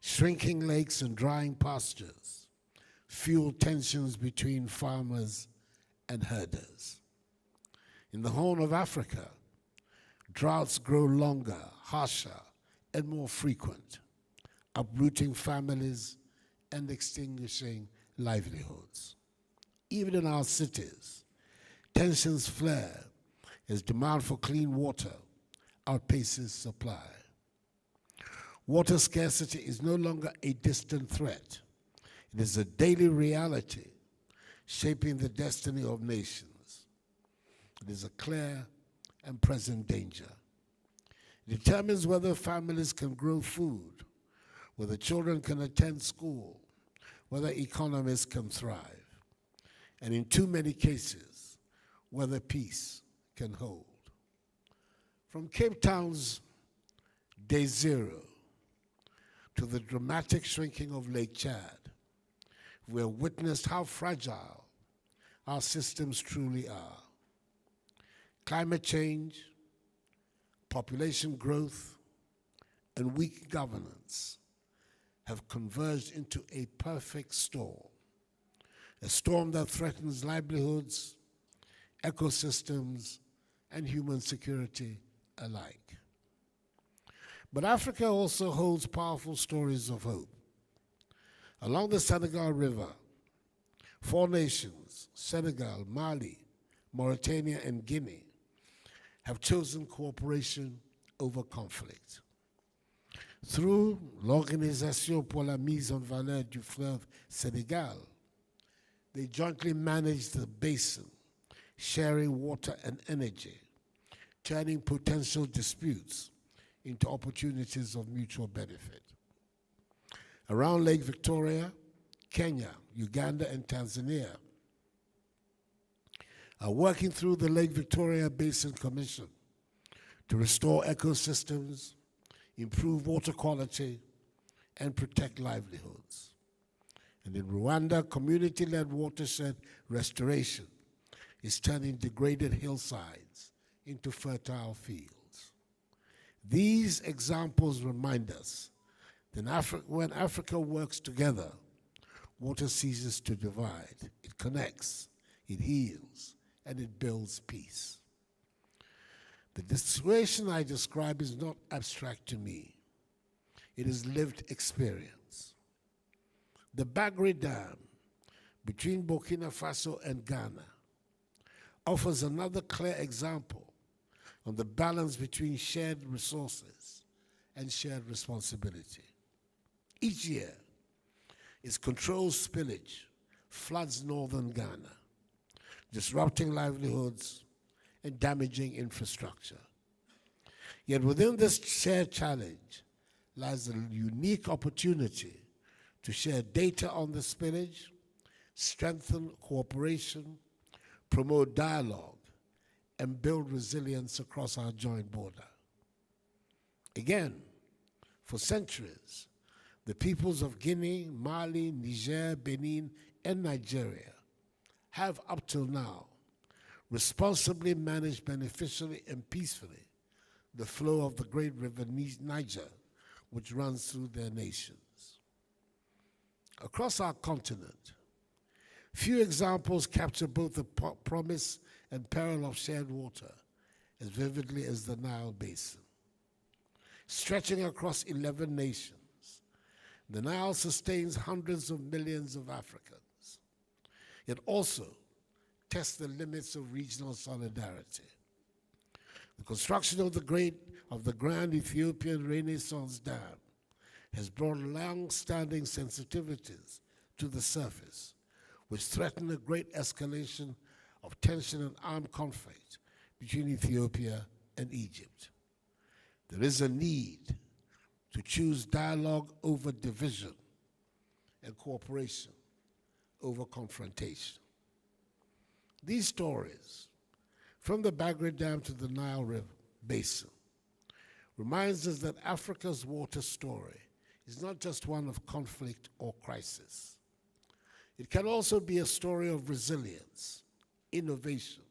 shrinking lakes and drying pastures fuel tensions between farmers and herders. In the Horn of Africa, droughts grow longer, harsher, and more frequent, uprooting families and extinguishing livelihoods. Even in our cities, tensions flare as demand for clean water outpaces supply. Water scarcity is no longer a distant threat. It is a daily reality shaping the destiny of nations. It is a clear and present danger. It determines whether families can grow food, whether children can attend school, whether economies can thrive, and in too many cases, whether peace can hold. From Cape Town's day zero to the dramatic shrinking of Lake Chad, we have witnessed how fragile our systems truly are. Climate change, population growth, and weak governance have converged into a perfect storm, a storm that threatens livelihoods, ecosystems, and human security alike. But Africa also holds powerful stories of hope. Along the Senegal River, 4 nations, Senegal, Mali, Mauritania, and Guinea, have chosen cooperation over conflict. Through l'Organisation pour la mise en valeur du fleuve Sénégal, they jointly manage the basin, sharing water and energy, turning potential disputes into opportunities of mutual benefit. Around Lake Victoria, Kenya, Uganda, and Tanzania are working through the Lake Victoria Basin Commission to restore ecosystems, improve water quality, and protect livelihoods. And in Rwanda, community-led watershed restoration is turning degraded hillsides into fertile fields. These examples remind us that when Africa works together, water ceases to divide. It connects, it heals, and it builds peace. The situation I describe is not abstract to me. It is lived experience. The Bagre Dam between Burkina Faso and Ghana offers another clear example on the balance between shared resources and shared responsibility. Each year, its controlled spillage floods northern Ghana, disrupting livelihoods and damaging infrastructure. Yet within this shared challenge lies a unique opportunity to share data on the spillage, strengthen cooperation, promote dialogue, and build resilience across our joint border. Again, for centuries, the peoples of Guinea, Mali, Niger, Benin, and Nigeria have up till now responsibly managed beneficially and peacefully the flow of the great river Niger, which runs through their nations. Across our continent, few examples capture both the promise and peril of shared water as vividly as the Nile Basin. Stretching across 11 nations, the Nile sustains hundreds of millions of Africans. It also tests the limits of regional solidarity. The construction of the Grand Ethiopian Renaissance Dam has brought long-standing sensitivities to the surface, which threaten a great escalation of tension and armed conflict between Ethiopia and Egypt. There is a need to choose dialogue over division and cooperation over confrontation. These stories, from the Bagre Dam to the Nile River Basin, reminds us that Africa's water story is not just one of conflict or crisis. It can also be a story of resilience, innovation,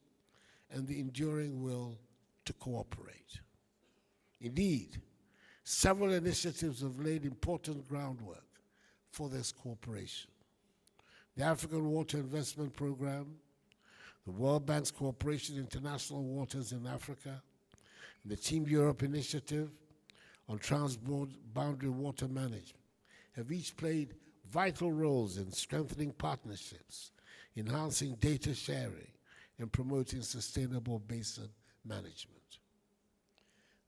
and the enduring will to cooperate. Indeed, several initiatives have laid important groundwork for this cooperation. The African Water Investment Program, the World Bank's Cooperation in International Waters in Africa, and the Team Europe Initiative on Transboundary Water Management have each played vital roles in strengthening partnerships, enhancing data sharing, and promoting sustainable basin management.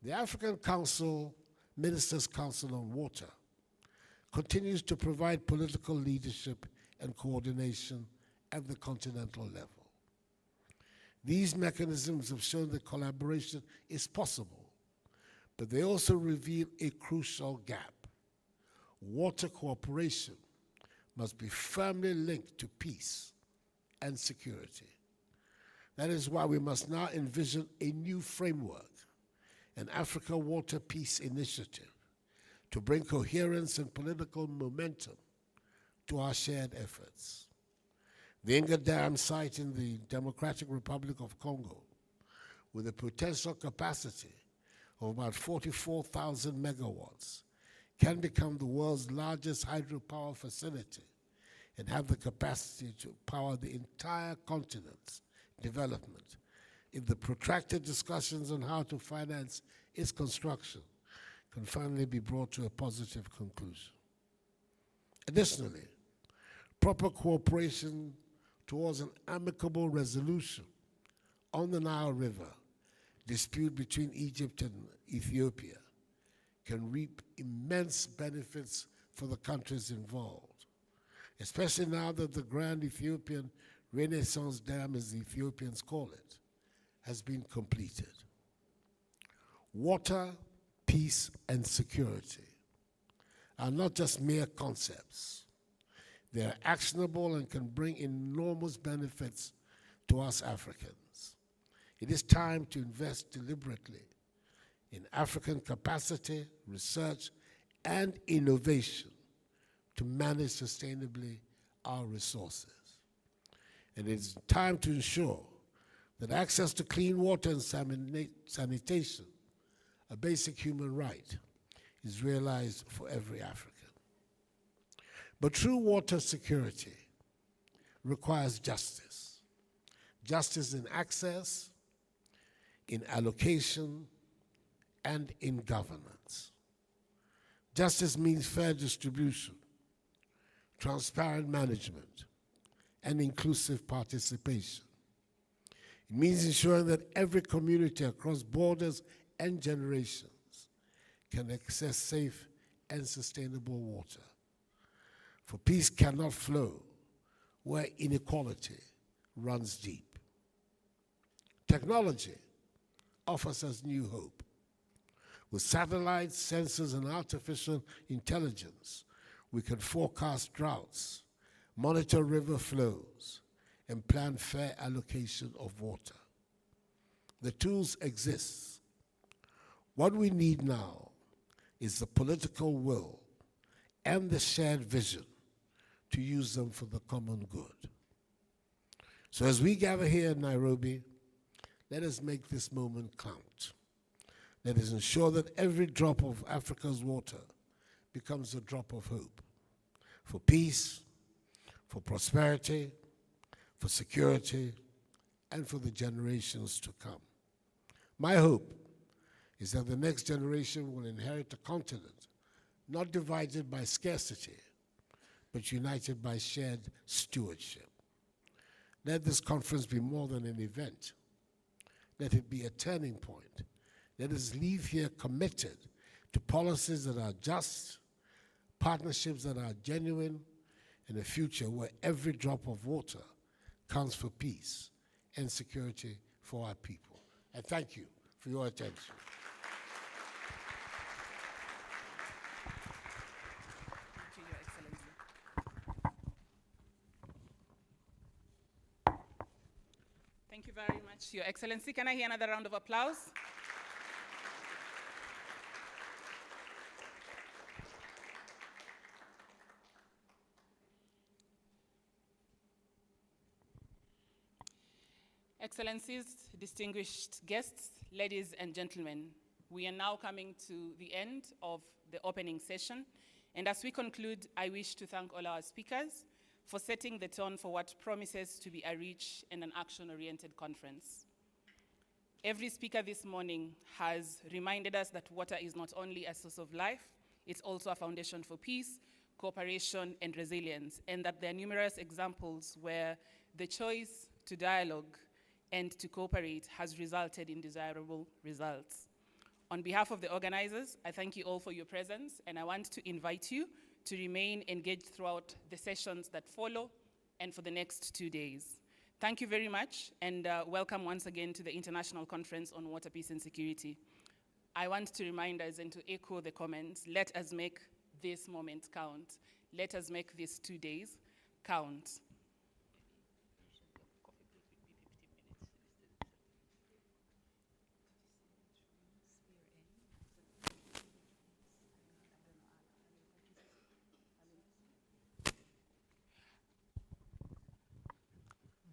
The African Ministers' Council on Water continues to provide political leadership and coordination at the continental level. These mechanisms have shown that collaboration is possible, but they also reveal a crucial gap. Water cooperation must be firmly linked to peace and security. That is why we must now envision a new framework, an Africa Water Peace Initiative, to bring coherence and political momentum to our shared efforts. The Inga Dam site in the Democratic Republic of Congo, with a potential capacity of about 44,000 megawatts, can become the world's largest hydropower facility and have the capacity to power the entire continent's development if the protracted discussions on how to finance its construction can finally be brought to a positive conclusion. Additionally, proper cooperation towards an amicable resolution on the Nile River dispute between Egypt and Ethiopia can reap immense benefits for the countries involved, especially now that the Grand Ethiopian Renaissance Dam, as the Ethiopians call it, has been completed. Water, peace, and security are not just mere concepts. They are actionable and can bring enormous benefits to us Africans. It is time to invest deliberately in African capacity, research, and innovation to manage sustainably our resources. And it is time to ensure that access to clean water and sanitation, a basic human right, is realized for every African. But true water security requires justice. Justice in access, in allocation, and in governance. Justice means fair distribution, transparent management, and inclusive participation. It means ensuring that every community across borders and generations can access safe and sustainable water. For peace cannot flow where inequality runs deep. Technology offers us new hope. With satellites, sensors, and artificial intelligence, we can forecast droughts, monitor river flows, and plan fair allocation of water. The tools exist. What we need now is the political will and the shared vision to use them for the common good. So as we gather here in Nairobi, let us make this moment count. Let us ensure that every drop of Africa's water becomes a drop of hope for peace, for prosperity, for security, and for the generations to come. My hope is that the next generation will inherit a continent not divided by scarcity, but united by shared stewardship. Let this conference be more than an event. Let it be a turning point. Let us leave here committed to policies that are just, partnerships that are genuine, and a future where every drop of water counts for peace and security for our people. And thank you for your attention. Thank you, Your Excellency. Thank you very much, Your Excellency. Can I hear another round of applause? Excellencies, distinguished guests, ladies and gentlemen, we are now coming to the end of the opening session. And as we conclude, I wish to thank all our speakers for setting the tone for what promises to be a rich and an action-oriented conference. Every speaker this morning has reminded us that water is not only a source of life, it's also a foundation for peace, cooperation, and resilience, and that there are numerous examples where the choice to dialogue and to cooperate has resulted in desirable results. On behalf of the organizers, I thank you all for your presence, and I want to invite you to remain engaged throughout the sessions that follow and for the next 2 days. Thank you very much, and welcome once again to the International Conference on Water, Peace and Security. I want to remind us and to echo the comments, let us make this moment count. Let us make these 2 days count.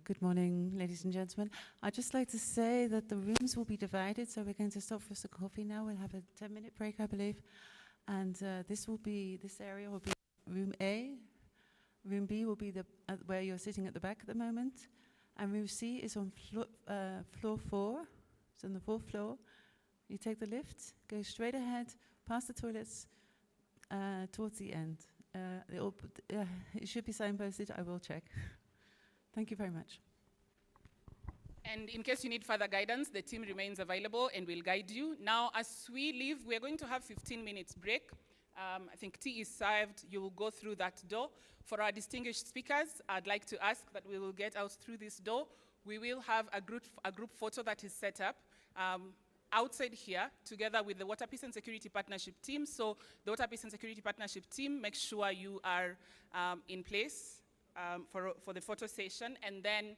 Good morning, ladies and gentlemen. I'd just like to say that the rooms will be divided, so we're going to stop for some coffee now. We'll have a 10-minute break, I believe. And this area will be room A. Room B will be where you're sitting at the back at the moment. And room C is on floor 4. It's on the 4th floor. You take the lift, go straight ahead, past the toilets, towards the end. It should be signposted, I will check. Thank you very much. And in case you need further guidance, the team remains available and will guide you. Now, as we leave, we're going to have 15 minutes break. I think tea is served. You will go through that door. For our distinguished speakers, I'd like to ask that we will get out through this door. We will have a group photo that is set up outside here, together with the Water, Peace and Security Partnership team. So the Water, Peace and Security Partnership team, make sure you are in place for the photo session, and then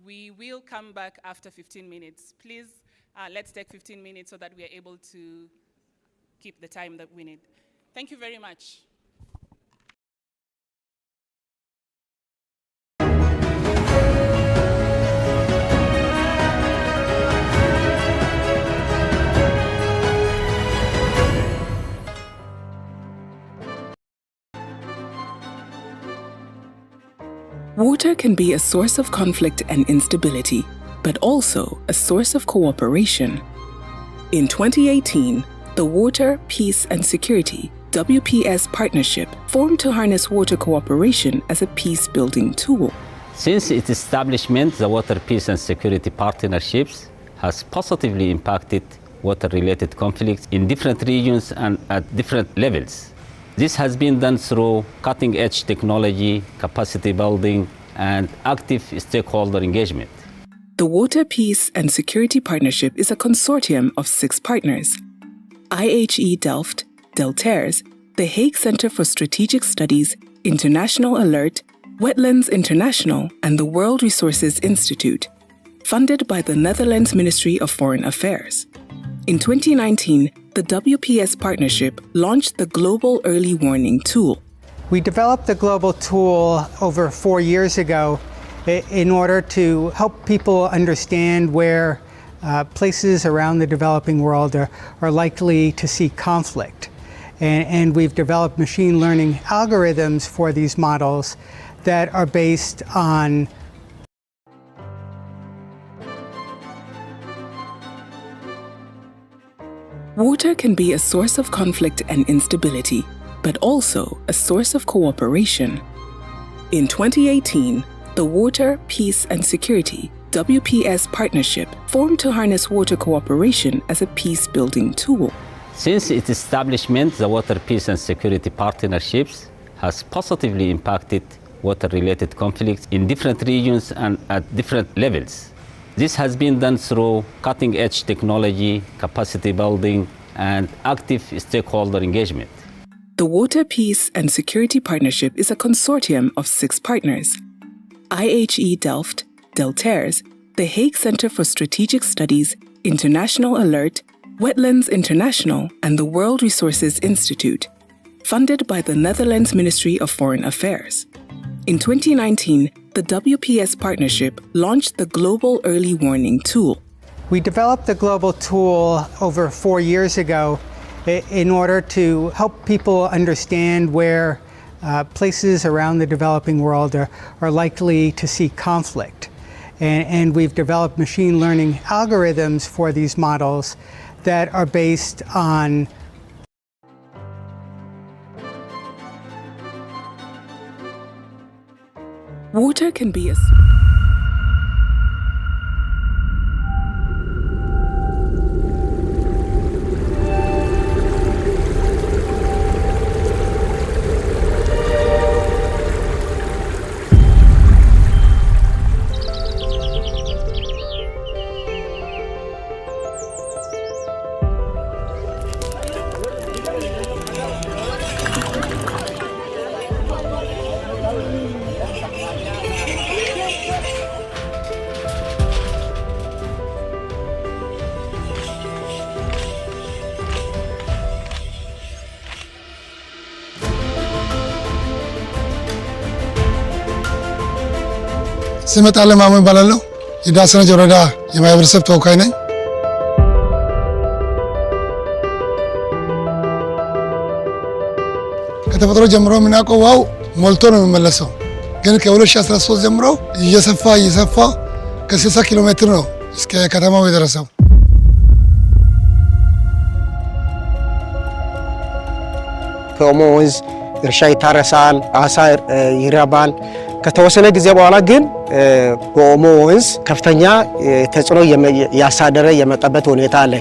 we will come back after 15 minutes. Please, let's take 15 minutes so that we are able to keep the time that we need. Thank you very much. Water can be a source of conflict and instability, but also a source of cooperation. In 2018, the Water, Peace and Security WPS partnership formed to harness water cooperation as a peace-building tool. Since its establishment, the Water, Peace and Security partnerships has positively impacted water-related conflicts in different regions and at different levels. This has been done through cutting-edge technology, capacity building, and active stakeholder engagement. The Water, Peace and Security Partnership is a consortium of 6 partners: IHE Delft, Delegates, the Hague Center for Strategic Studies, International Alert, Wetlands International, and the World Resources Institute, funded by the Netherlands Ministry of Foreign Affairs. In 2019, the WPS partnership launched the Global Early Warning Tool. We developed the global tool over 4 years ago in order to help people understand where places around the developing world are likely to see conflict. And we've developed machine learning algorithms for these models that are based on Water can be a source of conflict and instability, but also a source of cooperation. In 2018, the Water, Peace and Security WPS partnership formed to harness water cooperation as a peace-building tool. Since its establishment, the Water, Peace and Security partnerships has positively impacted water-related conflicts in different regions and at different levels. This has been done through cutting-edge technology, capacity building, and active stakeholder engagement. The Water, Peace and Security Partnership is a consortium of 6 partners: IHE Delft, Delegates, the Hague Center for Strategic Studies, International Alert, Wetlands International, and the World Resources Institute, funded by the Netherlands Ministry of Foreign Affairs. In 2019, the WPS partnership launched the Global Early Warning Tool. We developed the global tool over 4 years ago in order to help people understand where places around the developing world are likely to see conflict. And we've developed machine learning algorithms for these models that are based on Water can be a ስመት አለማሙ ይባላለሁ። የዳሰነች ወረዳ የማህበረሰብ ተወካይ ነኝ። ከተፈጥሮ ጀምሮ የምናውቀው ውሃው ሞልቶ ነው የሚመለሰው። ግን ከ2013 ጀምሮ እየሰፋ ከ60 ኪሎ ሜትር ነው እስከ ከተማው የደረሰው። ከኦሞ ወንዝ እርሻ ይታረሳል፣ አሳ ይራባል። ከተወሰነ ጊዜ በኋላ ግን በኦሞ ወንዝ ከፍተኛ ተጽዕኖ ያሳደረ የመጣበት ሁኔታ አለ።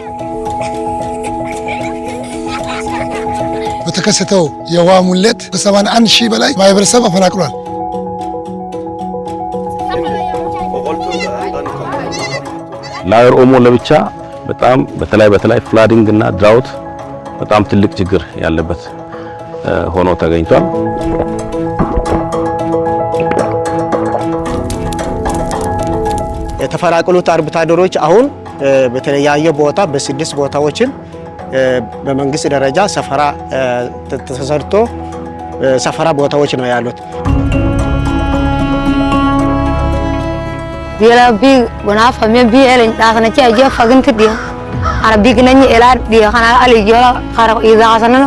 በተከሰተው የውሃ ሙሌት ከ71 ሺህ በላይ ማህበረሰብ አፈናቅሏል። ላየር ኦሞ ለብቻ በጣም በተለይ ፍላዲንግ እና ድራውት በጣም ትልቅ ችግር ያለበት ሆኖ ተገኝቷል። የተፈናቀሉት አርብቶ አደሮች አሁን በተለያየ ቦታ በ6 ቦታዎችን በመንግስት ደረጃ ሰፈራ ተሰርቶ ሰፈራ ቦታዎች ነው ያሉት። ቢላቢ ወናፍ ከመን ቢኤልን ዳስነቻ ጀፋግን ትዲያ አረቢ ግነኝ ኤላር ዲያ ካና አልጆላ ካራ ኢዛ አሰነነ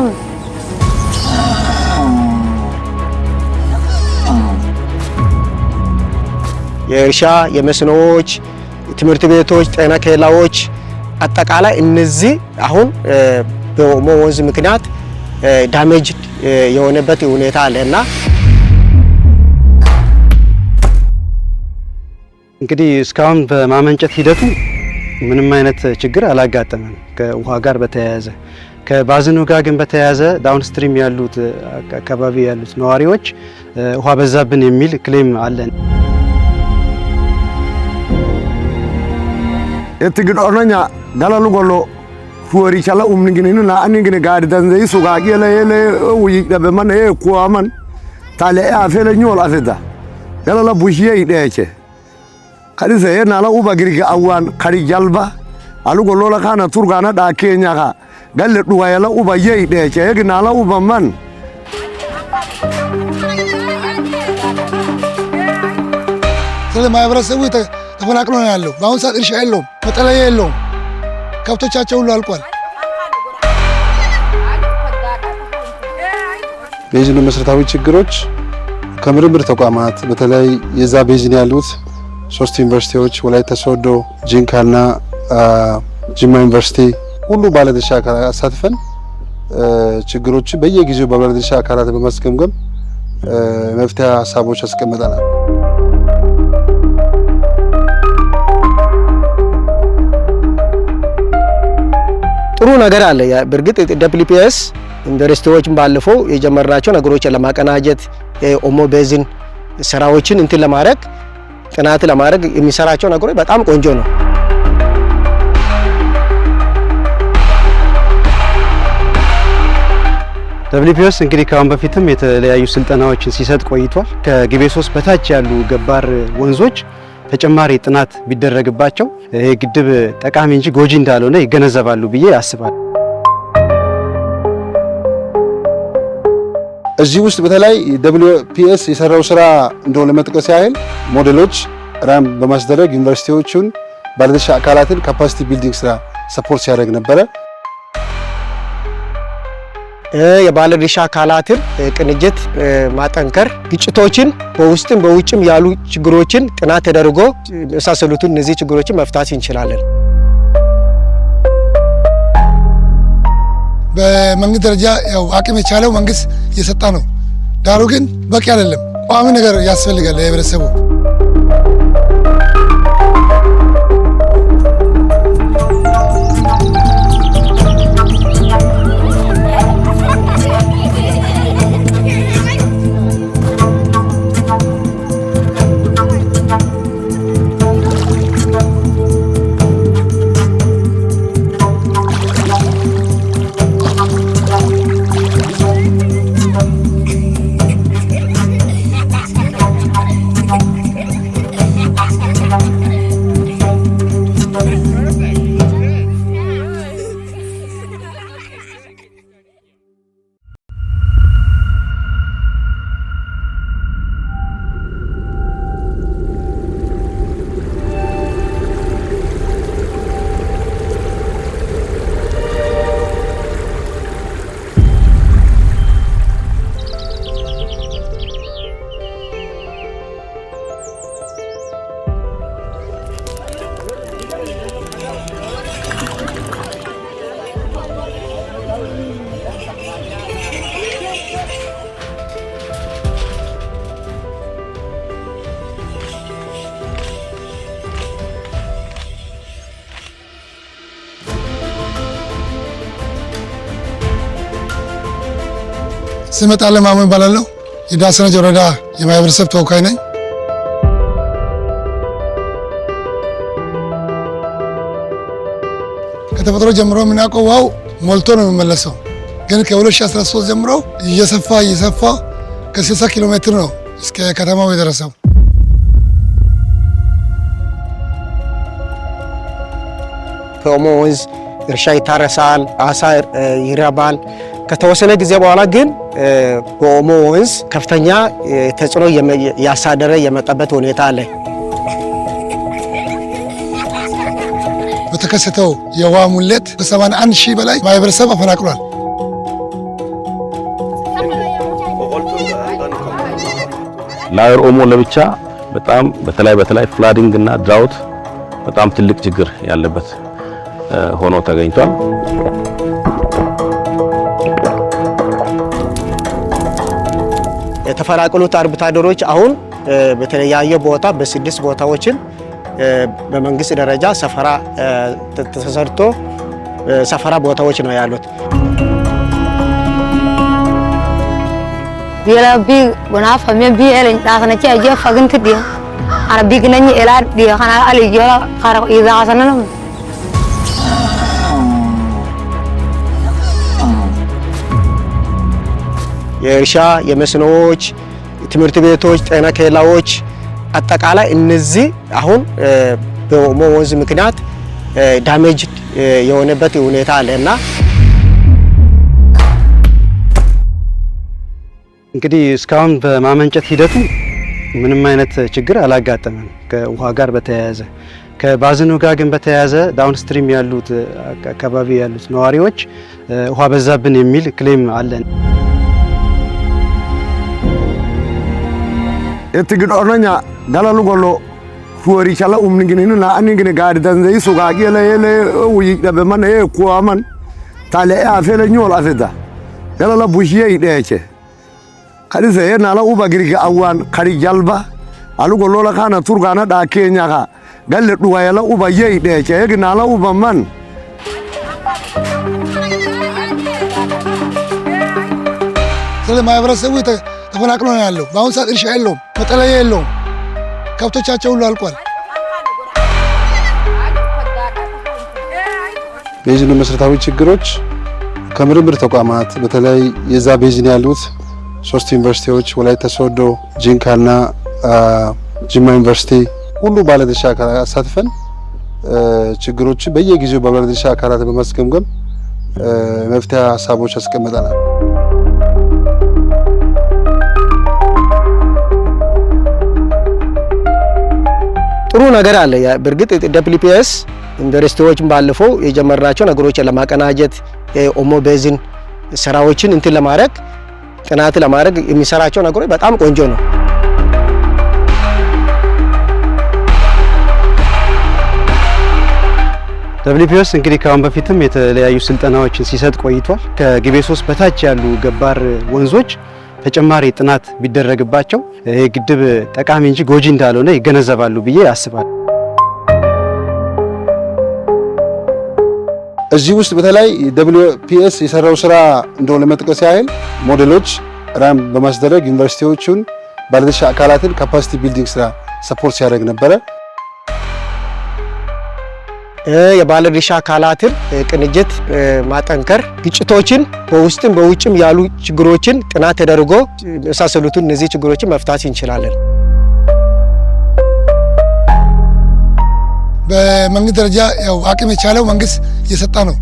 የእርሻ የመስኖዎች ትምህርት ቤቶች ጤና ኬላዎች አጠቃላይ እነዚህ አሁን በኦሞ ወንዝ ምክንያት ዳሜጅ የሆነበት ሁኔታ አለና እንግዲህ እስካሁን በማመንጨት ሂደቱ ምንም አይነት ችግር አላጋጠመም ከውሃ ጋር በተያያዘ ከባዝኑ ጋር ግን በተያያዘ ዳውንስትሪም ያሉት አካባቢ ያሉት ነዋሪዎች ውሃ በዛብን የሚል ክሌም አለን እትግድ ኦርነኛ ጋላሉ ጎሎ ፉሪ ቻላ ኡምንግኒኑ ና አንግኒ ጋር ደንዘይ ሱጋቂ ለለ ውይ ደበመን ኩዋመን ታለ አፈለኙ ወላፈዳ ጋላላ ቡሽዬ ይደቸ ከዲሰ የናላ ኡባ ግሪጋ አዋን ከሪ ጀልባ አሉ ጎሎ ለካና ቱርጋና ዳኬኛ ካ ጋለ ዱዋ ያላ ኡባ ይደቸ የግናላ ኡባ ማን ማህበረሰቡ ተፈናቅሎ ነው ያለው። በአሁኑ ሰዓት እርሻ የለውም፣ መጠለያ የለውም። ከብቶቻቸው ሁሉ አልቋል። ቤዝኑ መሰረታዊ ችግሮች ከምርምር ተቋማት በተለይ የዛ ቤዝን ያሉት 3 ዩኒቨርሲቲዎች ወላይታ ሶዶ፣ ጂንካና ጅማ ዩኒቨርሲቲ ሁሉ ባለድርሻ አካላት አሳትፈን ችግሮች በየጊዜው ባለድርሻ አካላት በማስገምገም መፍትሄ ሀሳቦች አስቀምጠናል። ጥሩ ነገር አለ። በርግጥ ደብሊፒኤስ ዩኒቨርሲቲዎችን ባለፈው የጀመርናቸው ነገሮችን ለማቀናጀት ኦሞ ቤዝን ስራዎችን እንትን ለማድረግ ጥናት ለማድረግ የሚሰራቸው ነገሮች በጣም ቆንጆ ነው። ደብሊፒኤስ እንግዲህ ካሁን በፊትም የተለያዩ ስልጠናዎችን ሲሰጥ ቆይቷል። ከግቤ 3 በታች ያሉ ገባር ወንዞች ተጨማሪ ጥናት ቢደረግባቸው ይሄ ግድብ ጠቃሚ እንጂ ጎጂ እንዳልሆነ ይገነዘባሉ ብዬ አስባለሁ። እዚህ ውስጥ በተለይ ደብሊፒኤስ የሰራው ስራ እንደሆነ ለመጥቀስ ያህል ሞዴሎች ራም በማስደረግ ዩኒቨርሲቲዎችን ባለድርሻ አካላትን ካፓሲቲ ቢልዲንግ ስራ ሰፖርት ሲያደርግ ነበረ። የባለድርሻ አካላትን ቅንጅት ማጠንከር ግጭቶችን በውስጥም በውጭም ያሉ ችግሮችን ጥናት ተደርጎ የመሳሰሉትን እነዚህ ችግሮችን መፍታት እንችላለን። በመንግስት ደረጃ ያው አቅም የቻለው መንግስት እየሰጣ ነው። ዳሩ ግን በቂ አይደለም። ቋሚ ነገር ያስፈልጋል ለህብረተሰቡ። ስመጣ ለማሙ ይባላለሁ። የዳሰነች ወረዳ የማህበረሰብ ተወካይ ነኝ። ከተፈጥሮ ጀምሮ የምናውቀው ውሃው ሞልቶ ነው የሚመለሰው። ግን ከ2013 ጀምሮ እየሰፋ ከ60 ኪሎ ሜትር ነው እስከ ከተማው የደረሰው። ከኦሞ ወንዝ እርሻ ይታረሳል፣ አሳ ይረባል። ከተወሰነ ጊዜ በኋላ ግን በኦሞ ወንዝ ከፍተኛ ተጽዕኖ ያሳደረ የመጣበት ሁኔታ አለ። በተከሰተው የውሃ ሙሌት ከ81 ሺህ በላይ ማህበረሰብ አፈናቅሏል። ላየር ኦሞ ለብቻ በጣም በተለይ ፍላዲንግ እና ድራውት በጣም ትልቅ ችግር ያለበት ሆኖ ተገኝቷል። የተፈናቀሉት አርብቶ አደሮች አሁን በተለያየ ቦታ በ6 ቦታዎችን በመንግስት ደረጃ ሰፈራ ተሰርቶ ሰፈራ ቦታዎች ነው ያሉት። ቢላቢ ወናፋ ሜቢ ኤለን ዳክነቺ አጀ ፈግንት ዲ አረቢ ግነኝ ኤላር ዲ خنا አሊ ጆላ خرق اذا حسننا የእርሻ የመስኖዎች ትምህርት ቤቶች ጤና ኬላዎች አጠቃላይ እነዚህ አሁን በኦሞ ወንዝ ምክንያት ዳሜጅ የሆነበት ሁኔታ አለና እንግዲህ እስካሁን በማመንጨት ሂደቱ ምንም አይነት ችግር አላጋጠመም። ከውሃ ጋር በተያያዘ ከባዝኑ ጋር ግን በተያያዘ ዳውንስትሪም ያሉት አካባቢ ያሉት ነዋሪዎች ውሃ በዛብን የሚል ክሌም አለን። እትግድ ኦርነኛ ዳላሉ ጎሎ ፉሪ ቻላ ኡምንግኒኑ ና አንግኒ ጋር ዳንዘይ ሱጋቂ ለለ ውይ ደበመን ኩዋመን ታለ አፈለኙ ወላፈዳ ያላላ ቡሽዬ ይደቸ ከዲሰ ናላ ኡባ ግሪጋ አዋን ከሪ ጀልባ አሉ ጎሎ ለካና ቱርጋና ዳኬኛ ካ ገለ ዱዋ ያላ ኡባ ይደቸ የግናላ ኡባ ማን ስለ ማህበረሰቡ ተፈናቅሎ ነው ያለው። በአሁን ሰዓት እርሻ የለውም፣ መጠለያ የለውም። ከብቶቻቸው ሁሉ አልቋል። ቤዝኑ መሰረታዊ ችግሮች ከምርምር ተቋማት በተለይ የዛ ቤዝን ያሉት 3 ዩኒቨርሲቲዎች ወላይታ ሶዶ፣ ጂንካና ጅማ ዩኒቨርሲቲ ሁሉ ባለድርሻ አካላት አሳትፈን ችግሮች በየጊዜው ባለድርሻ አካላት በማስገምገም መፍትሄ ሀሳቦች አስቀምጠናል። ጥሩ ነገር አለ። በርግጥ ደብሊፒኤስ ዩኒቨርሲቲዎችን ባለፈው የጀመርናቸው ነገሮችን ለማቀናጀት ኦሞ ቤዝን ስራዎችን እንትን ለማድረግ ጥናት ለማድረግ የሚሰራቸው ነገሮች በጣም ቆንጆ ነው። ደብሊፒኤስ እንግዲህ ካሁን በፊትም የተለያዩ ስልጠናዎችን ሲሰጥ ቆይቷል። ከግቤ 3 በታች ያሉ ገባር ወንዞች ተጨማሪ ጥናት ቢደረግባቸው ይሄ ግድብ ጠቃሚ እንጂ ጎጂ እንዳልሆነ ይገነዘባሉ ብዬ አስባለሁ። እዚህ ውስጥ በተለይ ደብሊፒኤስ የሰራው ስራ እንደሆነ ለመጥቀስ ያህል ሞዴሎች ራም በማስደረግ ዩኒቨርሲቲዎቹን ባለድርሻ አካላትን ካፓሲቲ ቢልዲንግ ስራ ሰፖርት ሲያደርግ ነበረ። የባለድርሻ አካላትን ቅንጅት ማጠንከር፣ ግጭቶችን በውስጥም በውጭም ያሉ ችግሮችን ጥናት ተደርጎ የመሳሰሉትን እነዚህ ችግሮችን መፍታት እንችላለን። በመንግስት ደረጃ ያው አቅም የቻለው መንግስት እየሰጣ ነው።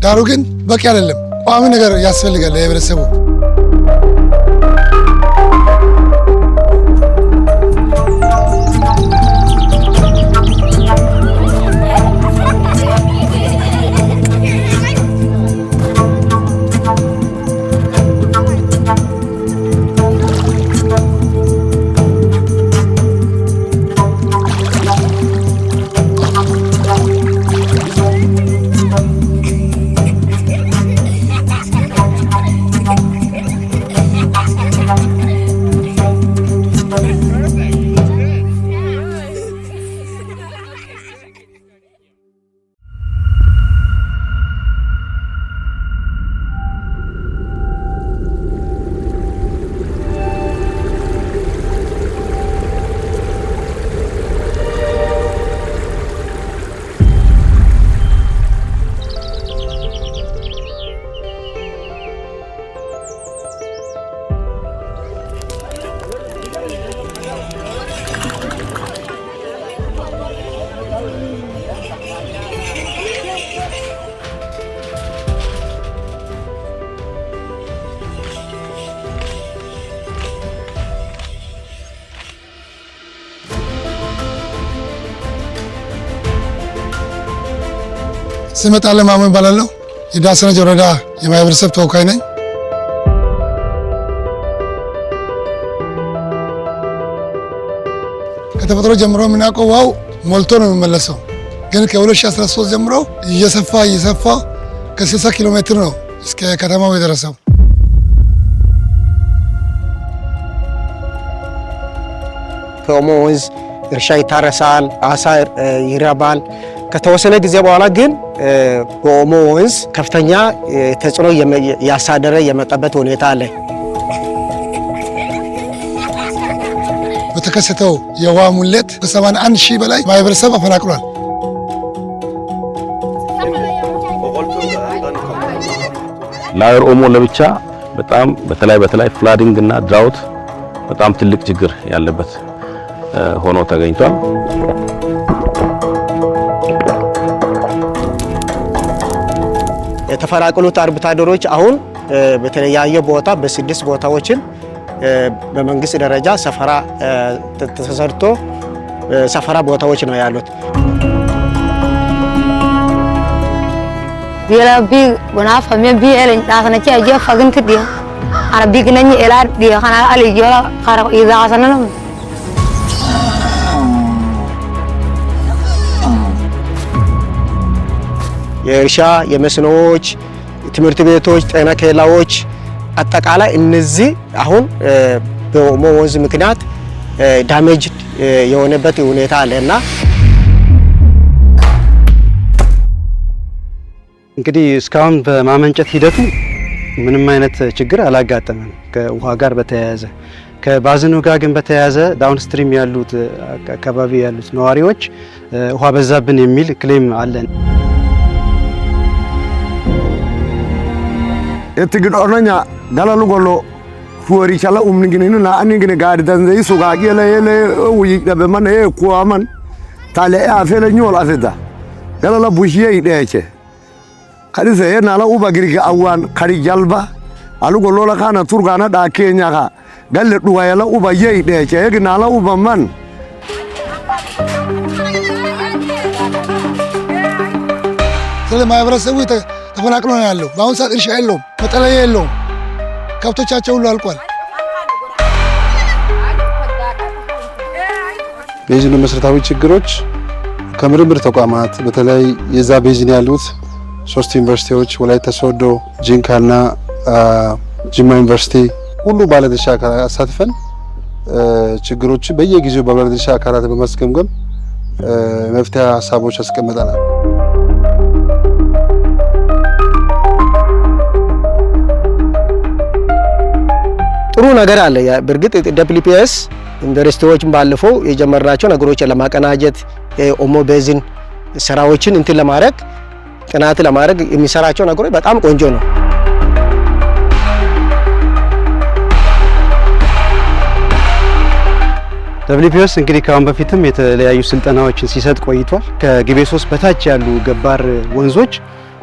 ዳሩ ግን በቂ አይደለም። ቋሚ ነገር ያስፈልጋል ለህብረተሰቡ። ስመጣ ለማሙ ይባላለሁ። የዳሰነች ወረዳ የማህበረሰብ ተወካይ ነኝ። ከተፈጥሮ ጀምሮ የምናውቀው ውሃው ሞልቶ ነው የሚመለሰው። ግን ከ2013 ጀምሮ እየሰፋ ከ60 ኪሎ ሜትር ነው እስከ ከተማው የደረሰው። ከኦሞ ወንዝ እርሻ ይታረሳል፣ አሳ ይረባል። ከተወሰነ ጊዜ በኋላ ግን በኦሞ ወንዝ ከፍተኛ ተጽዕኖ ያሳደረ የመጣበት ሁኔታ አለ። በተከሰተው የውሃ ሙሌት ከ81 ሺህ በላይ ማህበረሰብ አፈናቅሏል። ላየር ኦሞ ለብቻ በጣም በተለይ ፍላዲንግ እና ድራውት በጣም ትልቅ ችግር ያለበት ሆኖ ተገኝቷል። የተፈናቀሉት አርብቶ አደሮች አሁን በተለያየ ቦታ በ6 ቦታዎችን በመንግስት ደረጃ ሰፈራ ተሰርቶ ሰፈራ ቦታዎች ነው ያሉት። ቢላቢ ወናፋ ሜቢ ኤለን ዳስነቻ ጀፋግን ከዲያ አረቢ ግነኝ ኤላር ዲያ ካና አሊ ጆላ ካራ ይዛሰነ ነው። የእርሻ የመስኖዎች፣ ትምህርት ቤቶች፣ ጤና ኬላዎች አጠቃላይ እነዚህ አሁን በኦሞ ወንዝ ምክንያት ዳሜጅ የሆነበት ሁኔታ አለና እንግዲህ እስካሁን በማመንጨት ሂደቱ ምንም አይነት ችግር አላጋጠመም። ከውሃ ጋር በተያያዘ ከባዝኑ ጋር ግን በተያያዘ ዳውንስትሪም ያሉት አካባቢ ያሉት ነዋሪዎች ውሃ በዛብን የሚል ክሌም አለን። እትግዶነኛ ጋላሉ ጎሎ ፉሪ ቻላ ኡምንግኔኑ ና አንግኔ ጋር ዳንዘይ ሱጋ የለ ውይ ደበማን ኩዋማን ታለ አፈለኙ ወላፈዳ ጋላላ ቡሽዬ ይደቸ ከዲሰ ናላ ኡባ ግሪጋ አዋን ከሪ ጀልባ አሉ ጎሎ ለካና ቱርጋና ዳኬኛ ካ ጋለ ዱዋ ያላ ኡባ ይደቸ የግናላ ኡባ ማን ስለ ማህበረሰቡ ተፈናቅሎ ነው ያለው። በአሁኑ ሰዓት እርሻ የለውም፣ መጠለያ የለውም፣ ከብቶቻቸው ሁሉ አልቋል። ቤዝኑ መሰረታዊ ችግሮች ከምርምር ተቋማት በተለይ የዛ ቤዝን ያሉት 3 ዩኒቨርሲቲዎች ወላይታ ሶዶ፣ ጂንካና ጅማ ዩኒቨርሲቲ ሁሉ ባለድርሻ አካላት አሳትፈን ችግሮች በየጊዜው ባለድርሻ አካላት በማስገምገም መፍትሄ ሀሳቦች አስቀምጠናል። ጥሩ ነገር አለ። በእርግጥ ደብሊፒኤስ ዩኒቨርሲቲዎችን ባለፈው የጀመራቸው ነገሮችን ለማቀናጀት ኦሞ ቤዝን ስራዎችን እንትን ለማድረግ ጥናት ለማድረግ የሚሰራቸው ነገሮች በጣም ቆንጆ ነው። ደብሊፒኤስ እንግዲህ ካሁን በፊትም የተለያዩ ስልጠናዎችን ሲሰጥ ቆይቷል። ከግቤ 3 በታች ያሉ ገባር ወንዞች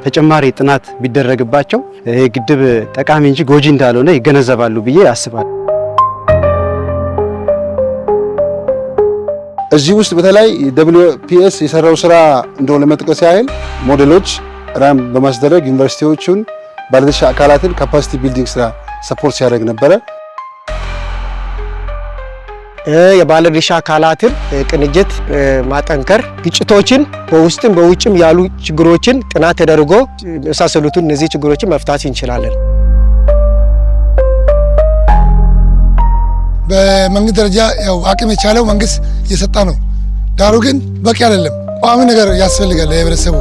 ተጨማሪ ጥናት ቢደረግባቸው ይሄ ግድብ ጠቃሚ እንጂ ጎጂ እንዳልሆነ ይገነዘባሉ ብዬ አስባለሁ። እዚህ ውስጥ በተለይ ደብሊፒኤስ የሰራው ስራ እንደሆነ ለመጥቀስ ያህል ሞዴሎች ራም በማስደረግ ዩኒቨርሲቲዎቹን ባለድርሻ አካላትን ካፓሲቲ ቢልዲንግ ስራ ሰፖርት ሲያደርግ ነበረ። የባለድርሻ አካላትን ቅንጅት ማጠንከር፣ ግጭቶችን በውስጥም በውጭም ያሉ ችግሮችን ጥናት ተደርጎ የመሳሰሉትን እነዚህ ችግሮችን መፍታት እንችላለን። በመንግስት ደረጃ ያው አቅም የቻለው መንግስት እየሰጣ ነው። ዳሩ ግን በቂ አይደለም። ቋሚ ነገር ያስፈልጋል ለህብረተሰቡ።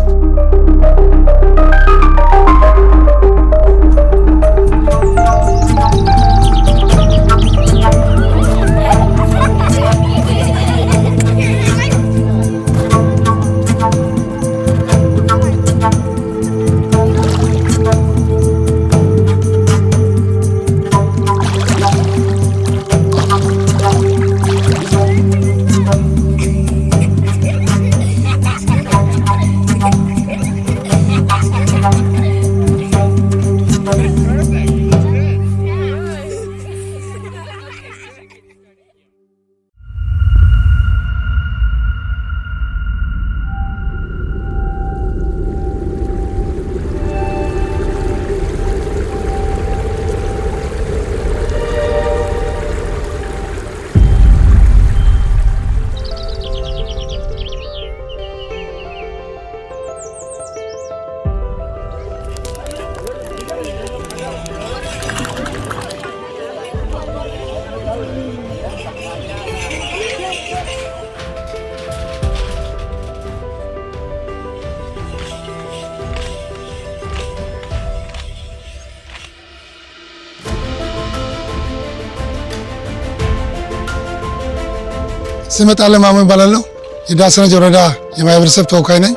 ስሜ ጣለ ማሞ ይባላለሁ። የዳሰነች ወረዳ የማህበረሰብ ተወካይ ነኝ።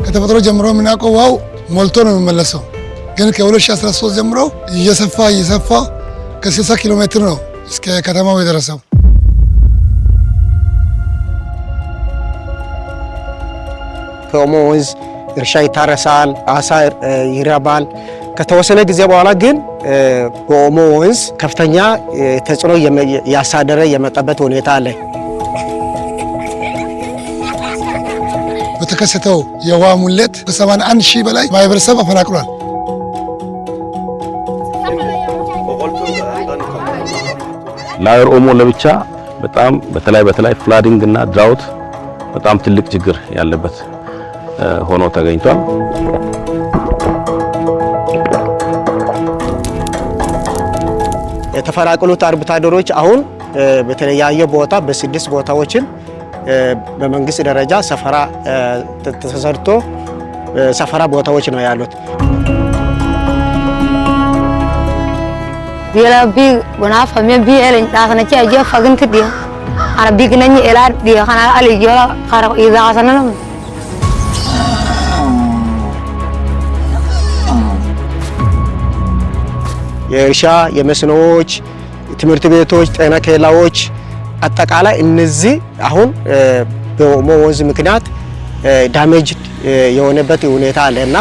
ከተፈጥሮ ጀምሮ የምናውቀው ውሃው ሞልቶ ነው የሚመለሰው። ግን ከ2013 ጀምሮ እየሰፋ ከ60 ኪሎ ሜትር ነው እስከ ከተማው የደረሰው። ከኦሞ ወንዝ እርሻ ይታረሳል፣ አሳ ይረባል። ከተወሰነ ጊዜ በኋላ ግን በኦሞ ወንዝ ከፍተኛ ተጽዕኖ ያሳደረ የመጣበት ሁኔታ አለ። በተከሰተው የውሃ ሙሌት ከ71 ሺህ በላይ ማህበረሰብ አፈናቅሏል። ላየር ኦሞ ለብቻ በጣም በተለይ ፍላዲንግ እና ድራውት በጣም ትልቅ ችግር ያለበት ሆኖ ተገኝቷል። የተፈናቀሉት አርብቶ አደሮች አሁን በተለያየ ቦታ በ6 ቦታዎችን በመንግስት ደረጃ ሰፈራ ተሰርቶ ሰፈራ ቦታዎች ነው ያሉት። ቢላቢ ወናፋ ሜቢ ኤለን ዳክነቻ ጀፋግን ትዲያ አረቢ ግነኝ ኤላድ ዲያ ካና አልጆ ካራ ይዛሰነ ነው። የእርሻ የመስኖዎች፣ ትምህርት ቤቶች፣ ጤና ኬላዎች አጠቃላይ እነዚህ አሁን በኦሞ ወንዝ ምክንያት ዳሜጅ የሆነበት ሁኔታ አለና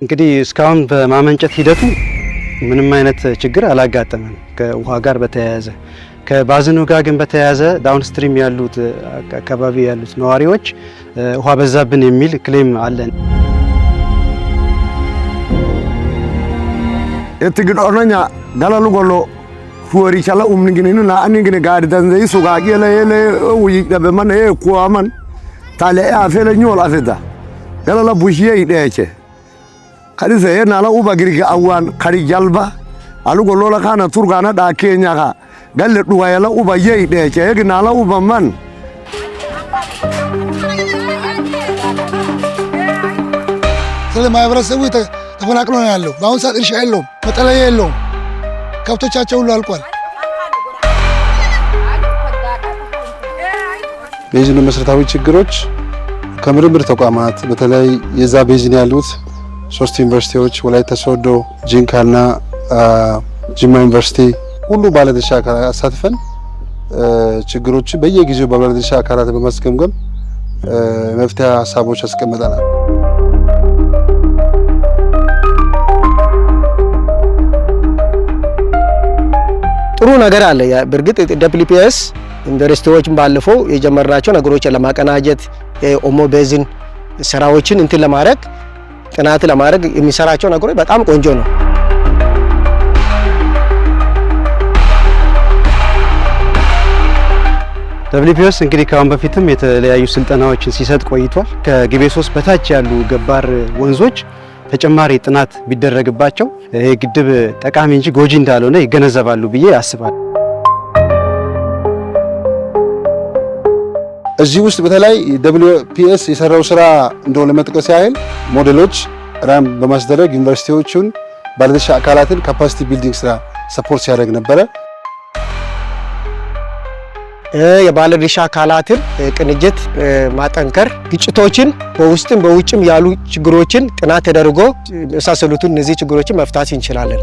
እንግዲህ እስካሁን በማመንጨት ሂደቱ ምንም አይነት ችግር አላጋጠመም። ከውሃ ጋር በተያያዘ ከባዝኑ ጋር ግን በተያያዘ ዳውንስትሪም ያሉት አካባቢ ያሉት ነዋሪዎች ውሃ በዛብን የሚል ክሌም አለን። እትግድ ኦነኛ ጋላሉ ጎሎ ሁሪ ቻላ ኡምንግኒኑ ና አንግኒ ጋር ዳንዘይ ሱጋቂ ለለ ውይ ደበመን ኩዋመን ታለ አፈለኙ ወላፈዳ ጋላላ ቡሽዬ ይደቸ ከዲሰ ናላ ኡባ ግሪጋ አዋን ከሪ ጀልባ አሉ ጎሎ ለካና ቱርጋና ዳኬኛ ካ ጋለ ዱዋያላ ኡባ ይደቸ ግናላ ኡባ ማን ስለ ማህበረሰቡ ተፈናቅሎ ነው ያለው። በአሁኑ ሰዓት እርሻ የለውም፣ መጠለያ የለውም፣ ከብቶቻቸው ሁሉ አልቋል። ቤዝኑ መሰረታዊ ችግሮች ከምርምር ተቋማት በተለይ የዛ ቤዝን ያሉት 3 ዩኒቨርሲቲዎች ወላይታ ሶዶ፣ ጂንካና ጅማ ዩኒቨርሲቲ ሁሉ ባለድርሻ አካላት አሳትፈን ችግሮች በየጊዜው ባለድርሻ አካላት በማስገምገም መፍትሄ ሀሳቦች አስቀምጠናል። ጥሩ ነገር አለ። በእርግጥ ደብሊፒኤስ ዩኒቨርሲቲዎችን ባለፈው የጀመራቸው ነገሮችን ለማቀናጀት ኦሞ ቤዝን ስራዎችን እንትን ለማድረግ ጥናት ለማድረግ የሚሰራቸው ነገሮች በጣም ቆንጆ ነው። ደብሊፒኤስ እንግዲህ ካሁን በፊትም የተለያዩ ስልጠናዎችን ሲሰጥ ቆይቷል። ከግቤ 3 በታች ያሉ ገባር ወንዞች ተጨማሪ ጥናት ቢደረግባቸው ይሄ ግድብ ጠቃሚ እንጂ ጎጂ እንዳልሆነ ይገነዘባሉ ብዬ አስባለሁ። እዚህ ውስጥ በተለይ ደብሊፒኤስ የሰራው ስራ እንደው ለመጥቀስ ያህል ሞዴሎች ራም በማስደረግ ዩኒቨርሲቲዎቹን ባለድርሻ አካላትን ካፓሲቲ ቢልዲንግ ስራ ሰፖርት ሲያደርግ ነበረ። የባለድርሻ አካላትን ቅንጅት ማጠንከር፣ ግጭቶችን በውስጥም በውጭም ያሉ ችግሮችን ጥናት ተደርጎ የመሳሰሉትን እነዚህ ችግሮችን መፍታት እንችላለን።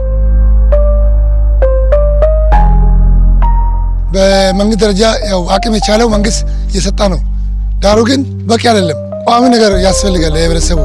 በመንግስት ደረጃ ያው አቅም የቻለው መንግስት እየሰጣ ነው። ዳሩ ግን በቂ አይደለም። ቋሚ ነገር ያስፈልጋል ለህብረተሰቡ።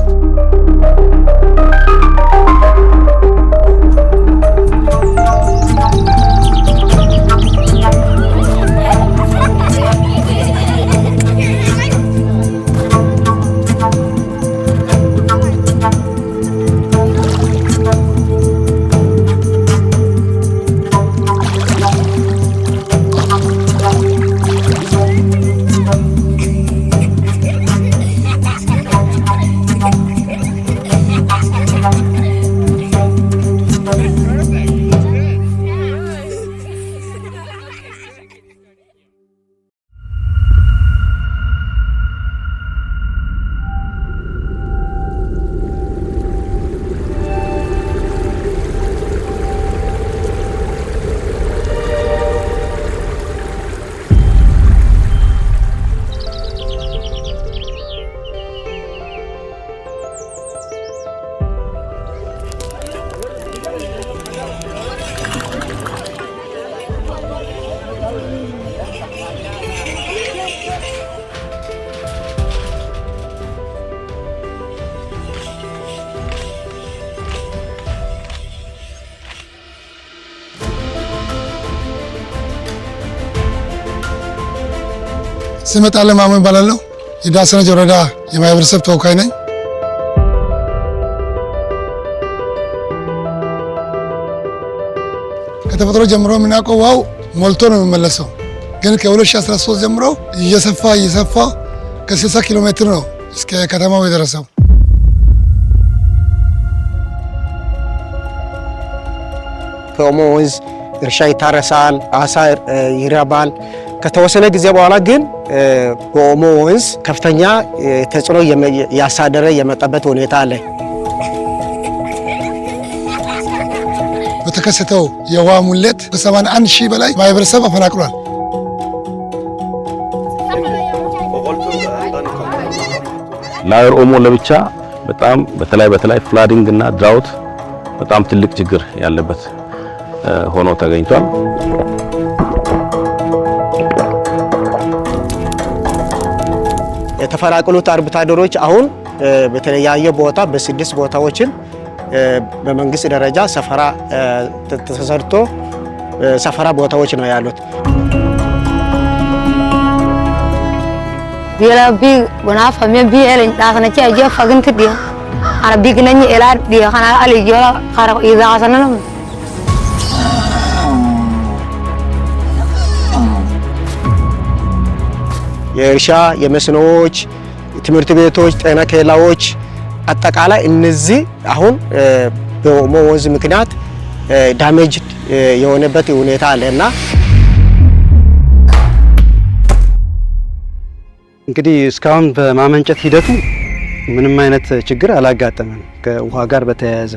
ስመጣ ለማመን ባላለሁ የዳሰነች ወረዳ የማህበረሰብ ተወካይ ነኝ። ከተፈጥሮ ጀምሮ የምናውቀው ውሃው ሞልቶ ነው የሚመለሰው። ግን ከ2013 ጀምሮ እየሰፋ ከ60 ኪሎ ሜትር ነው እስከ ከተማው የደረሰው። ከኦሞ ወንዝ እርሻ ይታረሳል፣ አሳ ይረባል። ከተወሰነ ጊዜ በኋላ ግን በኦሞ ወንዝ ከፍተኛ ተጽዕኖ ያሳደረ የመጣበት ሁኔታ አለ። በተከሰተው የውሃ ሙሌት ከ81 ሺህ በላይ ማህበረሰብ አፈናቅሏል። ላየር ኦሞ ለብቻ በጣም በተለይ ፍላዲንግ እና ድራውት በጣም ትልቅ ችግር ያለበት ሆኖ ተገኝቷል። የተፈናቀሉት አርብቶ አደሮች አሁን በተለያየ ቦታ በ6 ቦታዎችን በመንግስት ደረጃ ሰፈራ ተሰርቶ ሰፈራ ቦታዎች ነው ያሉት። ቢላቢ ወናፋ ቢኤል ዳስነቻ ጀፋግን ትዲያ አረቢግነኝ ኤላድ ዲያ ካና አልጆላ ካራው ይዛሰነም የእርሻ የመስኖዎች ትምህርት ቤቶች ጤና ኬላዎች አጠቃላይ እነዚህ አሁን በኦሞ ወንዝ ምክንያት ዳሜጅ የሆነበት ሁኔታ አለና እንግዲህ እስካሁን በማመንጨት ሂደቱ ምንም አይነት ችግር አላጋጠመም። ከውሃ ጋር በተያያዘ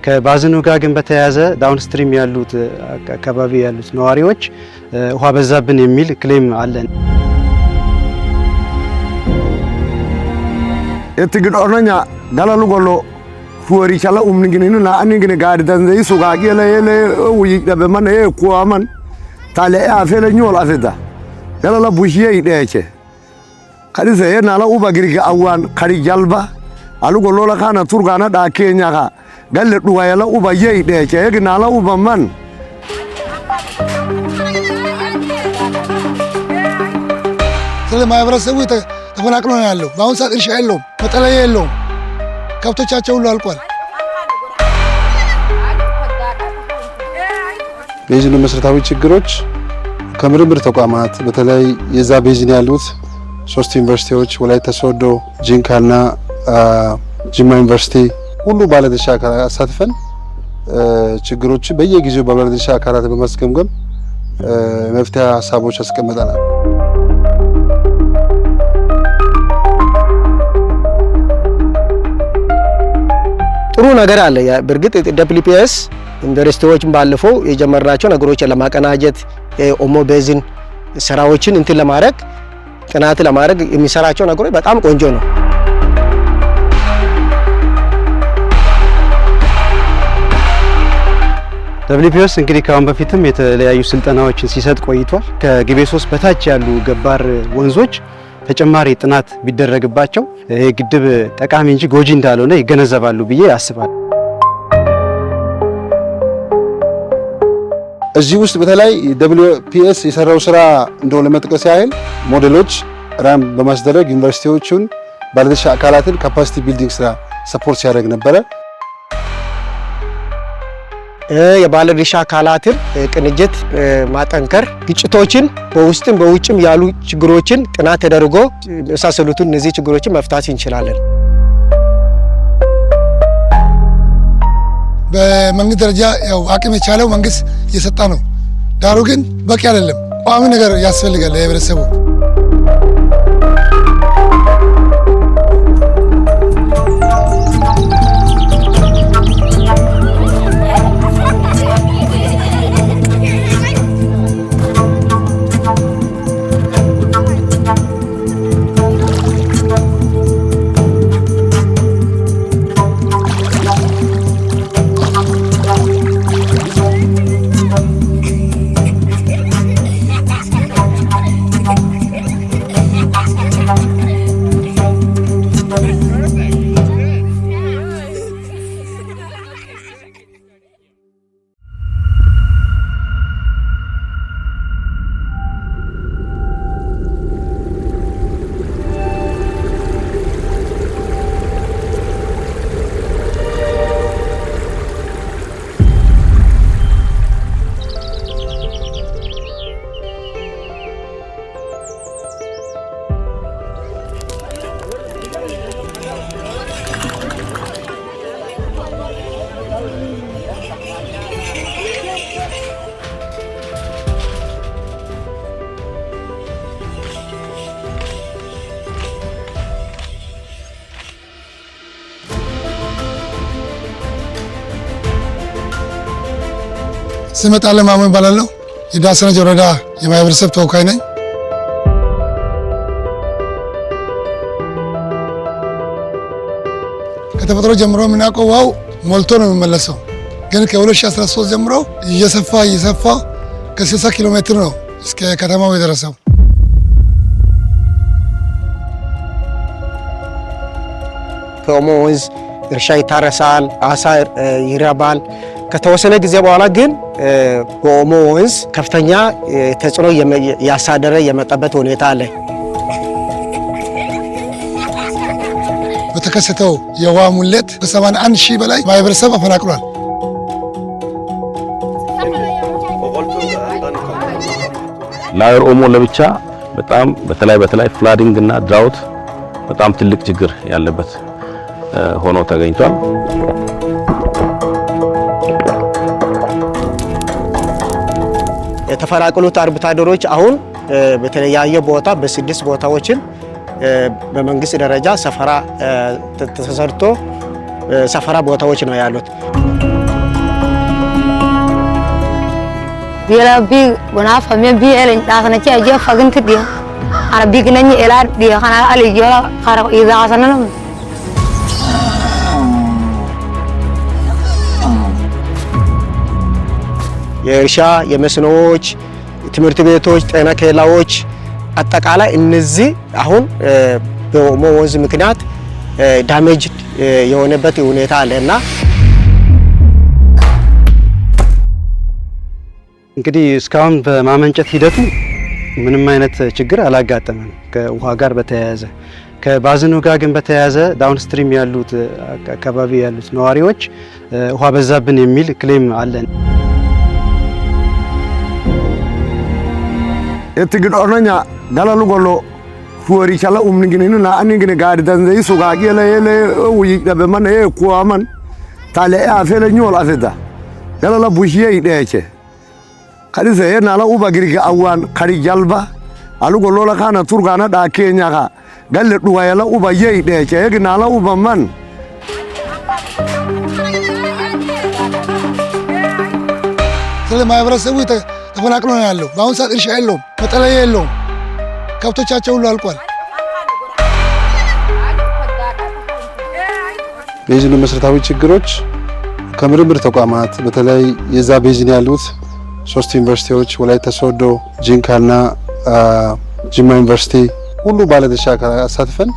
ከባዝኑ ጋር ግን በተያያዘ ዳውንስትሪም ያሉት አካባቢ ያሉት ነዋሪዎች ውሃ በዛብን የሚል ክሌም አለን። እትግዶነኛ ጋላሉ ጎሎ ፉሪ ቻላ ኡምንግኒኑ ና አንግኒ ጋር ዳንዘይ ሱጋቂ ለለ ውይ ደበመነ ኩአመን ታለ አፈለኞል አፈዳ ጋላላ ቡሽዬ ይደቸ ከዲዘ ናላ ኡባ ግሪጋ አዋን ከሪ ጀልባ አሉ ጎሎ ለካና ቱርጋና ዳኬኛ ካ ጋለ ዱዋያላ ኡባ ይደቸ የግናላ ኡባ ማን ስለ ማህበረሰቡ ተፈናቅሎ ነው ያለው። በአሁን ሰዓት እርሻ የለውም፣ መጠለያ የለውም። ከብቶቻቸው ሁሉ አልቋል። ቤዝኑ መሰረታዊ ችግሮች ከምርምር ተቋማት በተለይ የዛ ቤዝን ያሉት 3 ዩኒቨርሲቲዎች ወላይታ ሶዶ፣ ጂንካና ጅማ ዩኒቨርሲቲ ሁሉ ባለድርሻ አካላት አሳትፈን ችግሮች በየጊዜው ባለድርሻ አካላት በማስገምገም መፍትሄ ሀሳቦች አስቀምጠናል። ጥሩ ነገር አለ። በእርግጥ ደብሊፒኤስ ዩኒቨርሲቲዎችን ባለፈው የጀመርናቸው ነገሮችን ለማቀናጀት ኦሞ ቤዝን ስራዎችን እንትን ለማድረግ ጥናት ለማድረግ የሚሰራቸው ነገሮች በጣም ቆንጆ ነው። ደብሊፒኤስ እንግዲህ ካሁን በፊትም የተለያዩ ስልጠናዎችን ሲሰጥ ቆይቷል። ከግቤ 3 በታች ያሉ ገባር ወንዞች ተጨማሪ ጥናት ቢደረግባቸው ይሄ ግድብ ጠቃሚ እንጂ ጎጂ እንዳልሆነ ይገነዘባሉ ብዬ አስባለሁ። እዚህ ውስጥ በተለይ ደብሊፒኤስ የሰራው ስራ እንደው ለመጥቀስ ያህል ሞዴሎች ራም በማስደረግ ዩኒቨርሲቲዎችን ባለድርሻ አካላትን ካፓሲቲ ቢልዲንግ ስራ ሰፖርት ሲያደርግ ነበረ። የባለድርሻ አካላትን ቅንጅት ማጠንከር፣ ግጭቶችን በውስጥም በውጭም ያሉ ችግሮችን ጥናት ተደርጎ የመሳሰሉትን እነዚህ ችግሮችን መፍታት እንችላለን። በመንግስት ደረጃ ያው አቅም የቻለው መንግስት እየሰጣ ነው። ዳሩ ግን በቂ አይደለም። ቋሚ ነገር ያስፈልጋል ለህብረተሰቡ። ስመጣ ለማሙ እባላለሁ። የዳሰነች ወረዳ የማህበረሰብ ተወካይ ነኝ። ከተፈጥሮ ጀምሮ የምናውቀው ውሃው ሞልቶ ነው የሚመለሰው። ግን ከ2013 ጀምሮ እየሰፋ ከ60 ኪሎ ሜትር ነው እስከ ከተማው የደረሰው። ከኦሞ ወንዝ እርሻ ይታረሳል፣ አሳ ይረባል። ከተወሰነ ጊዜ በኋላ ግን በኦሞ ወንዝ ከፍተኛ ተጽዕኖ ያሳደረ የመጣበት ሁኔታ አለ። በተከሰተው የውሃ ሙሌት ከ81 ሺህ በላይ ማህበረሰብ አፈናቅሏል። ላየር ኦሞ ለብቻ በጣም በተለይ ፍላዲንግ እና ድራውት በጣም ትልቅ ችግር ያለበት ሆኖ ተገኝቷል። የተፈናቀሉት አርብቶ አደሮች አሁን በተለያየ ቦታ በ6 ቦታዎችን በመንግስት ደረጃ ሰፈራ ተሰርቶ ሰፈራ ቦታዎች ነው ያሉት። ቢራቢ ወናፋ ቢኤል ዳክነች አጀ ፈግንት ዲያ አረቢ ግነኝ ኤላር ዲያ ካና አልጆ ካራ ይዛሰነ ነው የእርሻ የመስኖዎች ትምህርት ቤቶች ጤና ኬላዎች አጠቃላይ እነዚህ አሁን በኦሞ ወንዝ ምክንያት ዳሜጅ የሆነበት ሁኔታ አለና እንግዲህ እስካሁን በማመንጨት ሂደቱ ምንም አይነት ችግር አላጋጠመም። ከውሃ ጋር በተያያዘ ከባዝኑ ጋር ግን በተያያዘ ዳውንስትሪም ያሉት አካባቢ ያሉት ነዋሪዎች ውሃ በዛብን የሚል ክሌም አለን። እትግዶነኛ ዳላሉ ጎሎ ፉሪ ቻላ ኡምንግኔኑ ና አንግኔ ጋር ዳንዘይ ሱጋቂ ለለ ውይ ደበመነ ኩዋመን ታለ አፈለኞል አፈዳ ያላላ ቡሽዬ ይደቸ ከዲዘ ናላ ኡባ ግሪጋ አዋን ከሪ ጀልባ አሉ ጎሎ ለካና ቱርጋና ዳኬኛ ካ ገለ ዱዋ ያላ ኡባ ይደቸ የግናላ ኡባ ማን ስለ ማህበረሰቡ ተፈናቅሎ ነው ያለው። በአሁን ሰዓት እርሻ የለውም፣ መጠለያ የለውም። ከብቶቻቸው ሁሉ አልቋል። ቤዝኑ መሰረታዊ ችግሮች ከምርምር ተቋማት በተለይ የዛ ቤዝን ያሉት 3 ዩኒቨርሲቲዎች ወላይታ ሶዶ፣ ጂንካና ጅማ ዩኒቨርሲቲ ሁሉ ባለድርሻ አካላት አሳትፈን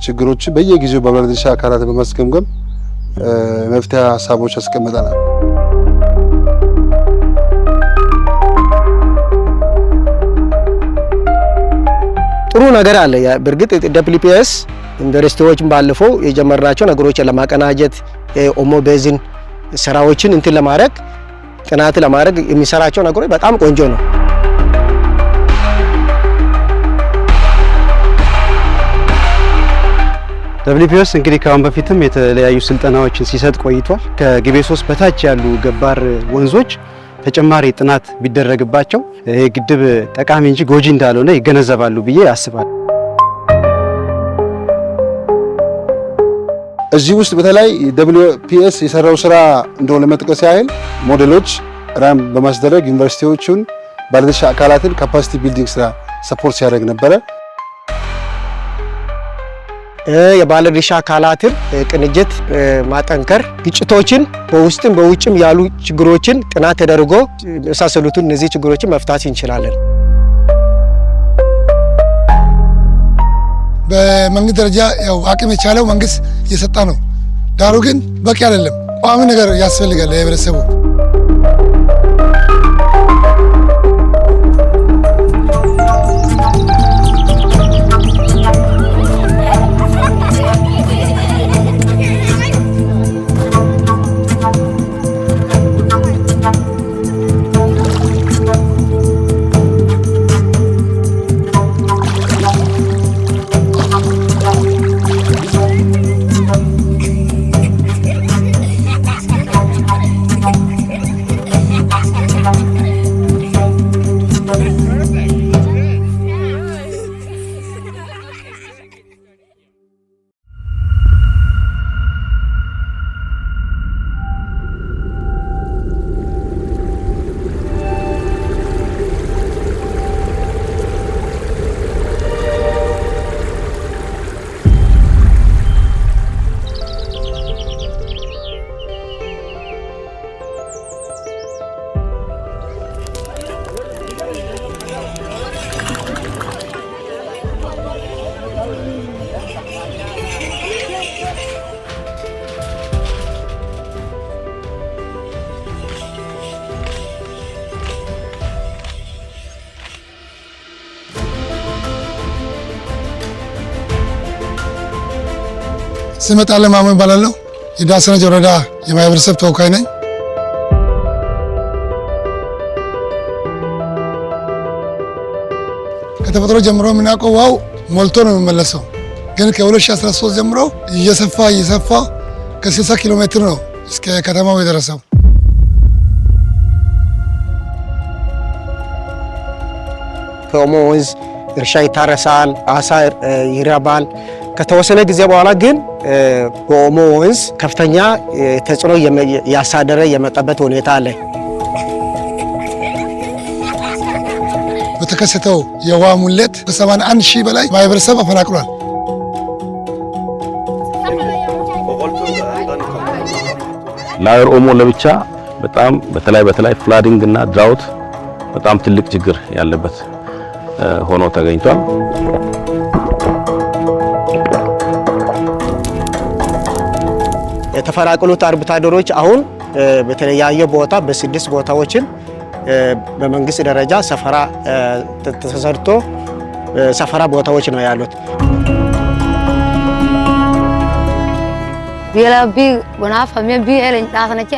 ችግሮች በየጊዜው ባለድርሻ አካላት በማስገምገም መፍትሄ ሀሳቦች አስቀምጠናል። ጥሩ ነገር አለ። በእርግጥ ደብሊፒኤስ ዩኒቨርሲቲዎችን ባለፈው የጀመርናቸው ነገሮች ለማቀናጀት ኦሞ ቤዝን ስራዎችን እንትን ለማድረግ ጥናት ለማድረግ የሚሰራቸው ነገሮች በጣም ቆንጆ ነው። ደብሊፒኤስ እንግዲህ ካሁን በፊትም የተለያዩ ስልጠናዎችን ሲሰጥ ቆይቷል። ከግቤ 3 በታች ያሉ ገባር ወንዞች ተጨማሪ ጥናት ቢደረግባቸው ይሄ ግድብ ጠቃሚ እንጂ ጎጂ እንዳልሆነ ይገነዘባሉ ብዬ አስባለሁ። እዚህ ውስጥ በተለይ ደብሊፒኤስ የሰራው ስራ እንደሆነ ለመጥቀስ ያህል ሞዴሎች ራም በማስደረግ ዩኒቨርሲቲዎቹን ባለድርሻ አካላትን ካፓሲቲ ቢልዲንግ ስራ ሰፖርት ሲያደርግ ነበረ። የባለድርሻ አካላትን ቅንጅት ማጠንከር፣ ግጭቶችን በውስጥም በውጭም ያሉ ችግሮችን ጥናት ተደርጎ የመሳሰሉትን እነዚህ ችግሮችን መፍታት እንችላለን። በመንግስት ደረጃ ያው አቅም የቻለው መንግስት እየሰጣ ነው። ዳሩ ግን በቂ አይደለም። ቋሚ ነገር ያስፈልጋል ለህብረተሰቡ። ስመጣለ ማሞ ይባላለሁ። የዳሰነች ወረዳ የማህበረሰብ ተወካይ ነኝ። ከተፈጥሮ ጀምሮ የምናውቀው ውሃው ሞልቶ ነው የሚመለሰው። ግን ከ2013 ጀምሮ እየሰፋ ከ60 ኪሎ ሜትር ነው እስከ ከተማው የደረሰው። ከኦሞ ወንዝ እርሻ ይታረሳል፣ አሳ ይረባል። ከተወሰነ ጊዜ በኋላ ግን በኦሞ ወንዝ ከፍተኛ ተጽዕኖ ያሳደረ የመጣበት ሁኔታ አለ። በተከሰተው የውሃ ሙሌት ከ81 ሺህ በላይ ማህበረሰብ አፈናቅሏል። ላየር ኦሞ ለብቻ በጣም በተለይ ፍላዲንግ እና ድራውት በጣም ትልቅ ችግር ያለበት ሆኖ ተገኝቷል። የተፈናቀሉት አርብቶ አደሮች አሁን በተለያየ ቦታ በ6 ቦታዎችን በመንግስት ደረጃ ሰፈራ ተሰርቶ ሰፈራ ቦታዎች ነው ያሉት። ቢላቢ ወናፋ ቢኤልን ዳክነቻ